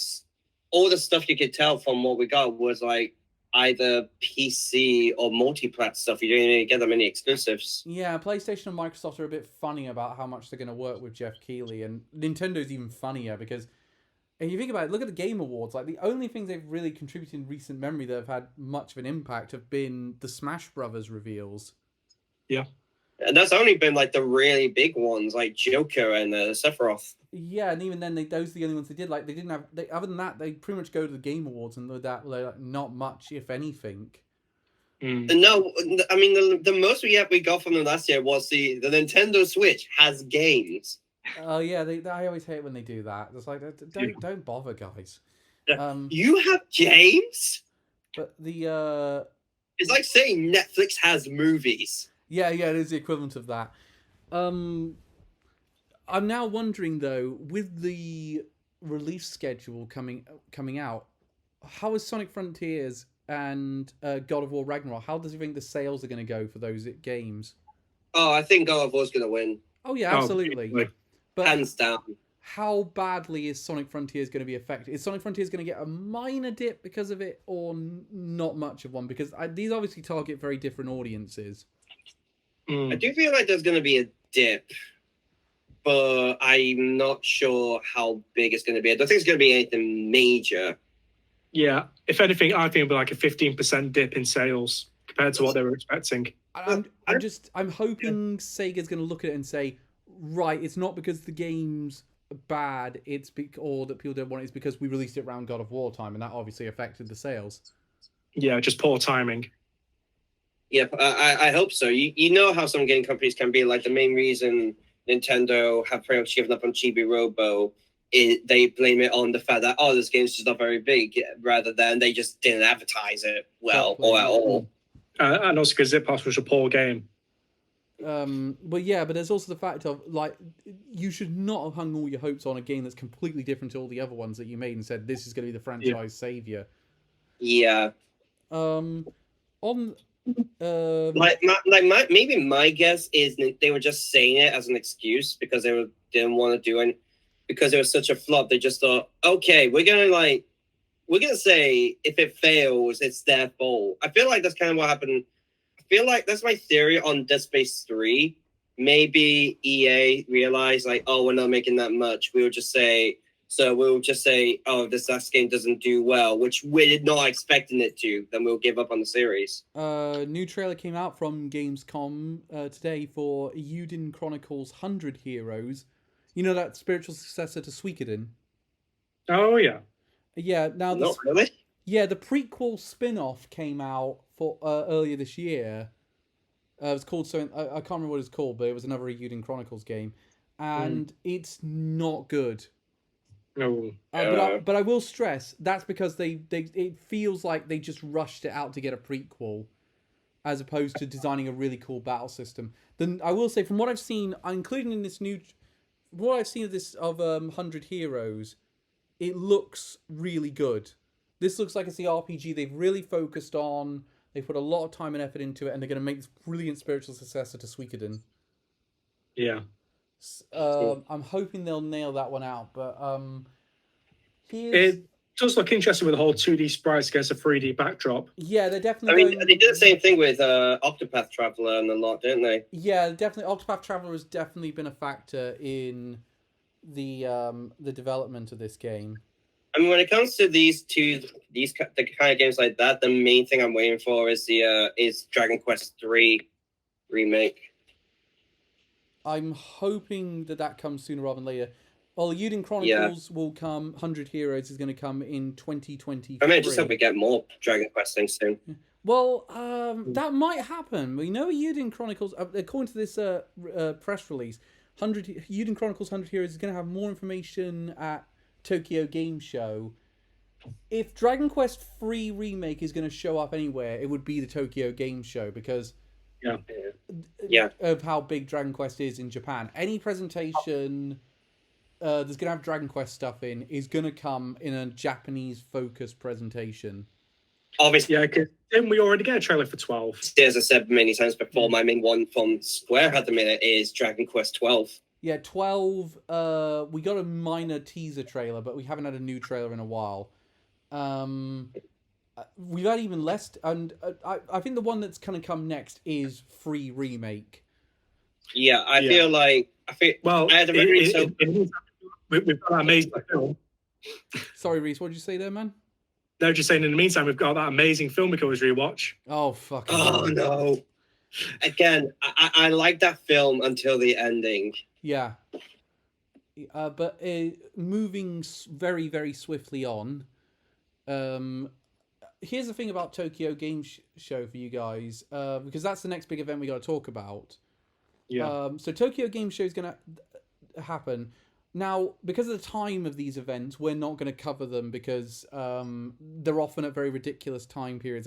all the stuff you could tell from what we got was like either PC or multi-plat stuff. You didn't really get that many exclusives. Yeah, PlayStation and Microsoft are a bit funny about how much they're going to work with Jeff Keighley, and Nintendo's even funnier because if you think about it, look at the Game Awards. Like, the only things they've really contributed in recent memory that have had much of an impact have been the Smash Brothers reveals. Yeah. And that's only been like the really big ones, like Joker and Sephiroth. Yeah, and even then, those are the only ones they did. Like, they didn't have. Other than that, they pretty much go to the Game Awards and that like, not much, if anything. No, I mean the most we got from them last year was the Nintendo Switch has games. Oh yeah, I always hate when they do that. It's like don't bother, guys. You have games, but the it's like saying Netflix has movies. Yeah, it is the equivalent of that. I'm now wondering though, with the release schedule coming out, how is Sonic Frontiers and God of War Ragnarok? How does you think the sales are going to go for those games? Oh, I think God of War's going to win. Oh yeah, absolutely. But hands down. How badly is Sonic Frontiers going to be affected? Is Sonic Frontiers going to get a minor dip because of it, or not much of one? Because these obviously target very different audiences. I do feel like there's going to be a dip, but I'm not sure how big it's going to be. I don't think it's going to be anything major. Yeah, if anything, I think it'll be like a 15% dip in sales compared to what they were expecting. I'm hoping Sega's going to look at it and say, right, it's not because the games bad, or that people don't want it, is because we released it around God of War time, and that obviously affected the sales. Yeah, just poor timing. Yeah, I hope so. You know how some game companies can be. Like, the main reason Nintendo have pretty much given up on Chibi Robo is they blame it on the fact that, oh, this game's just not very big, rather than they just didn't advertise it well or at all. And also because Zip Pass was a poor game. But there's also the fact of, like, you should not have hung all your hopes on a game that's completely different to all the other ones that you made and said this is going to be the franchise savior. Yeah. Maybe my guess is they were just saying it as an excuse because they didn't want to do it, because it was such a flop. They just thought, okay, we're gonna say if it fails, it's their fault. I feel like that's kind of what happened. I feel like that's my theory on Dead Space 3. Maybe EA realized, like, oh, we're not making that much. We'll just say, oh, this last game doesn't do well, which we're not expecting it to. Then we'll give up on the series. New trailer came out from Gamescom today for Euden Chronicles 100 Heroes. You know, that spiritual successor to Suikoden? Oh, yeah. Yeah, now Not really? Yeah, the prequel spin-off came out for earlier this year. It was called something, I can't remember what it's called, but it was another Euden Chronicles game. And it's not good. No. But I will stress, that's because it feels like they just rushed it out to get a prequel, as opposed to designing a really cool battle system. Then I will say, from what I've seen, including in this what I've seen of this 100 Heroes, it looks really good. This looks like it's the RPG they've really focused on. They put a lot of time and effort into it, and they're going to make this brilliant spiritual successor to Suikoden. Yeah. I'm hoping they'll nail that one out, but it does look interesting with the whole 2D sprites against a 3D backdrop. Yeah, they're definitely. They did the same thing with Octopath Traveler and a lot, didn't they? Yeah, definitely. Octopath Traveler has definitely been a factor in the development of this game. I mean, when it comes to the kind of games like that, the main thing I'm waiting for is Dragon Quest III remake. I'm hoping that comes sooner rather than later. Well, Euden Chronicles will come. 100 Heroes is going to come in 2023. I mean, I just hope we get more Dragon Quest things soon. Well, that might happen. We know Euden Chronicles, according to this press release, Euden Chronicles 100 Heroes is going to have more information at Tokyo Game Show. If Dragon Quest III Remake is going to show up anywhere, it would be the Tokyo Game Show, because of how big Dragon Quest is in Japan. Any presentation that's going to have Dragon Quest stuff in is going to come in a Japanese-focused presentation. Obviously, yeah, because didn't we already get a trailer for 12? As I said many times before, my main one from Square at the minute is Dragon Quest 12. Yeah, 12, we got a minor teaser trailer, but we haven't had a new trailer in a while. We've had even less, and I think the one that's going to come next is Free Remake. Yeah, I feel like... Well, I had we've got that amazing film. Sorry, Reese, what did you say there, man? No, just saying, in the meantime, we've got that amazing film we can always rewatch. Oh, fuck. Oh, no. Again, I like that film until the ending. Yeah. But moving very, very swiftly on, here's the thing about Tokyo Game Show for you guys, because that's the next big event we got to talk about. Yeah. So Tokyo Game Show is going to happen. Now, because of the time of these events, we're not going to cover them because they're often at very ridiculous time periods.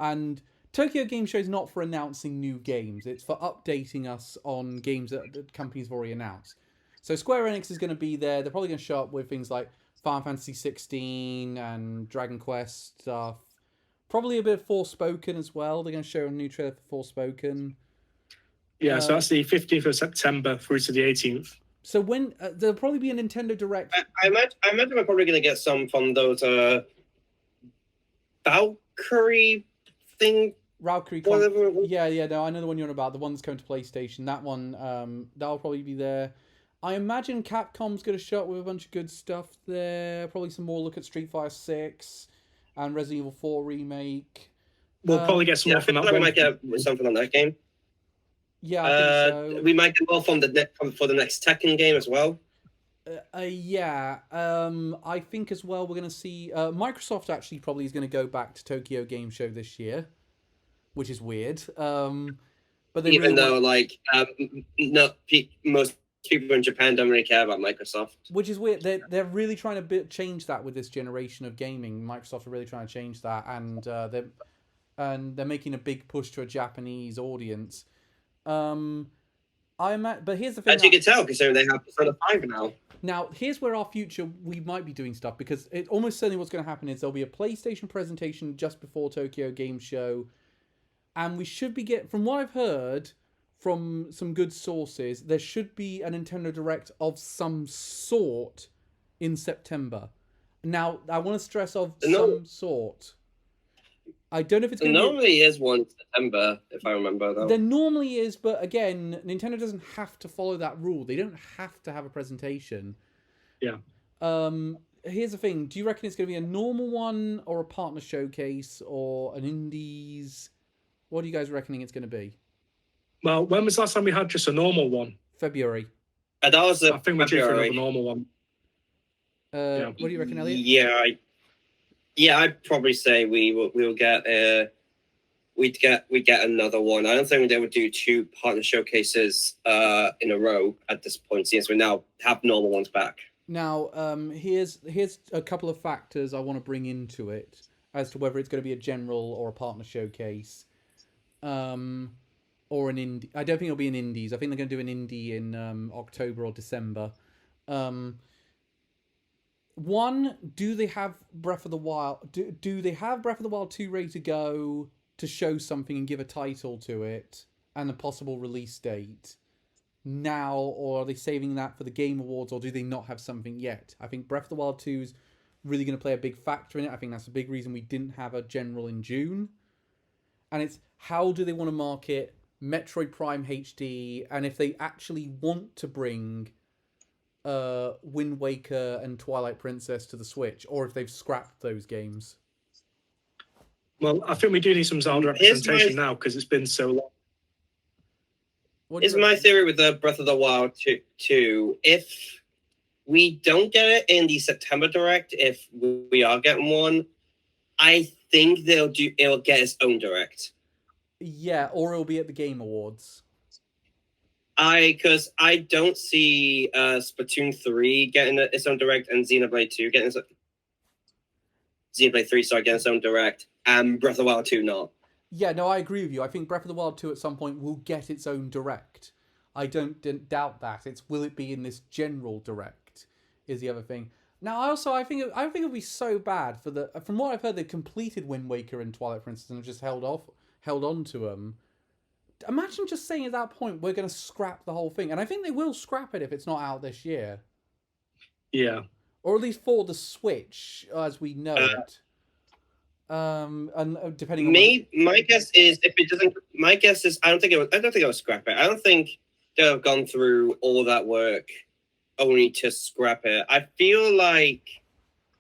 And Tokyo Game Show is not for announcing new games. It's for updating us on games that companies have already announced. So Square Enix is going to be there. They're probably going to show up with things like Final Fantasy 16 and Dragon Quest stuff. Probably a bit of Forspoken as well. They're going to show a new trailer for Forspoken. Yeah, so that's the 15th of September through to the 18th. So when there'll probably be a Nintendo Direct. I imagine we're probably going to get some from those Valkyrie thing. Valkyrie. Yeah, no, I know the one you're on about. The one that's coming to PlayStation. That one, that'll probably be there. I imagine Capcom's going to show up with a bunch of good stuff there. Probably some more look at Street Fighter 6 and Resident Evil 4 Remake. We'll probably get some more from that one. We might get something on that game. Yeah, I think so. We might get more for the next Tekken game as well. Yeah. I think as well we're going to see Microsoft actually probably is going to go back to Tokyo Game Show this year, which is weird. But they Even really though, like, most people in Japan don't really care about Microsoft. which is weird. They're really trying to change that with this generation of gaming. Microsoft are really trying to change that, and they're making a big push to a Japanese audience. But here's the thing. As you can tell, considering they have Persona 5 now. Now, here's where our future, we might be doing stuff, because it almost certainly what's going to happen is there'll be a PlayStation presentation just before Tokyo Game Show, and we should be from what I've heard from some good sources, there should be a Nintendo Direct of some sort in September. Now, I want to stress some sort. I don't know if it's going to be... normally is one in September, if I remember, though. There normally is, but again, Nintendo doesn't have to follow that rule. They don't have to have a presentation. Yeah. Here's the thing. Do you reckon it's going to be a normal one or a partner showcase or an indies? What are you guys reckoning it's going to be? Well, when was the last time we had just a normal one? February. That was I think we're due for another normal one. What do you reckon, Elliot? Yeah, I'd probably say we'll get we'd get another one. I don't think they would do 2 partner showcases in a row at this point, since we now have normal ones back. Now, here's a couple of factors I want to bring into it as to whether it's going to be a general or a partner showcase, or an indie. I don't think it'll be an indies. I think they're going to do an indie in October or December. One, do they have Breath of the Wild? Do they have Breath of the Wild 2 ready to go to show something and give a title to it and a possible release date now, or are they saving that for the Game Awards, or do they not have something yet? I think Breath of the Wild 2 is really going to play a big factor in it. I think that's a big reason we didn't have a general in June. And it's how do they want to market Metroid Prime HD, and if they actually want to bring Wind Waker and Twilight Princess to the Switch, or if they've scrapped those games. Well, I think we do need some Zelda representation now, because it's been so long. Here's my theory with the Breath of the Wild 2. If we don't get it in the September Direct, if we are getting one, I think it'll get its own Direct. Yeah, or it'll be at the Game Awards. Because I don't see Splatoon 3 getting its own Direct, and Xenoblade 2 getting its Xenoblade 3 getting its own Direct, and Breath of the Wild 2 not. Yeah, no, I agree with you. I think Breath of the Wild 2 at some point will get its own Direct. I don't doubt that. Will it be in this general Direct is the other thing. Now, also, I think it'll be so bad from what I've heard, they've completed Wind Waker and Twilight Princess and have just held on to them. Imagine just saying at that point, we're going to scrap the whole thing. And I think they will scrap it if it's not out this year. Yeah. Or at least for the Switch, as we know it. And depending on... My guess is, if it doesn't... My guess is, I don't think it'll scrap it. I don't think they'll have gone through all that work only to scrap it. I feel like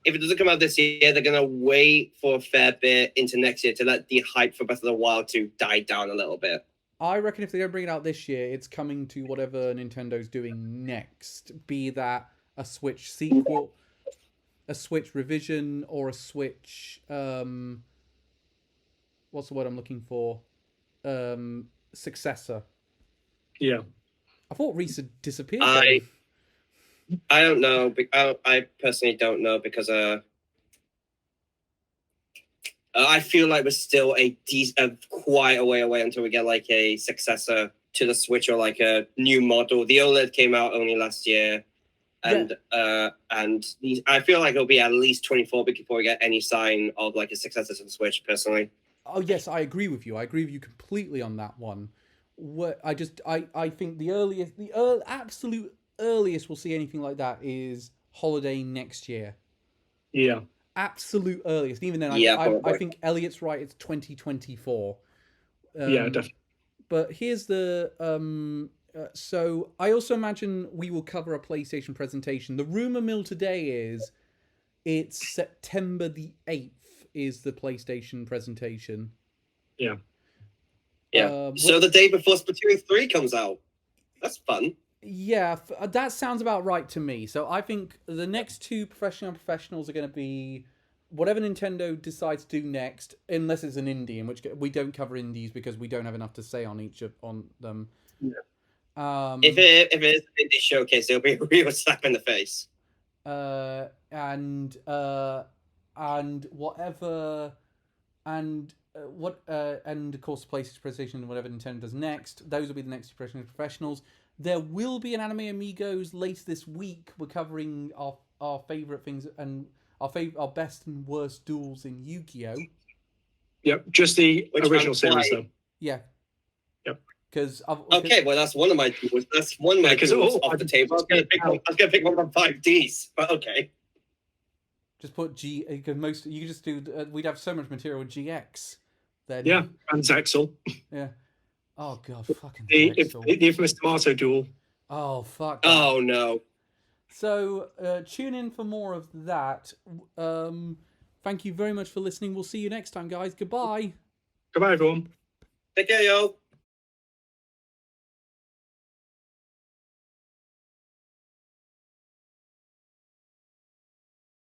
if it doesn't come out this year, they're going to wait for a fair bit into next year to let the hype for Breath of the Wild to die down a little bit. I reckon if they don't bring it out this year, it's coming to whatever Nintendo's doing next. Be that a Switch sequel, a Switch revision, or a Switch... what's the word I'm looking for? Successor. Yeah. I thought Reese had disappeared. I don't know. I personally don't know, because I feel like we're still quite a way away until we get like a successor to the Switch, or like a new model. The OLED came out only last year, and I feel like it'll be at least 24 before we get any sign of like a successor to the Switch. Personally. Oh yes, I agree with you. I agree with you completely on that one. I think the absolute earliest we'll see anything like that is holiday next year. Yeah. Absolute earliest. Even then, I think Elliot's right. It's 2024. Yeah, definitely. But here's the so I also imagine we will cover a PlayStation presentation. The rumor mill today is it's September the 8th is the PlayStation presentation. Yeah. Yeah. So the day before Splatoon 3 comes out. That's fun. Yeah, that sounds about right to me. So I think the next two professionals are going to be whatever Nintendo decides to do next, unless it's an indie, in which we don't cover indies because we don't have enough to say on on them. Yeah. If it is an indie showcase, it'll be a real slap in the face. And whatever, and of course PlayStation and whatever Nintendo does next, those will be the next professionals. There will be an Anime Amigos later this week. We're covering our favorite things and our best and worst duels in Yu-Gi-Oh. Yep, just the original series though. Yeah. Yep. Because okay, well that's one of my duels. That's one of my duels off the table. I was gonna pick one of my 5Ds, but okay. Just put G. You could just do. We'd have so much material with GX. Then. Yeah, and Zexel. Yeah. Oh god, fucking the infamous tomato duel. Oh fuck. Oh no. So tune in for more of that. Thank you very much for listening. We'll see you next time, guys. Goodbye. Goodbye, everyone. Take care, yo.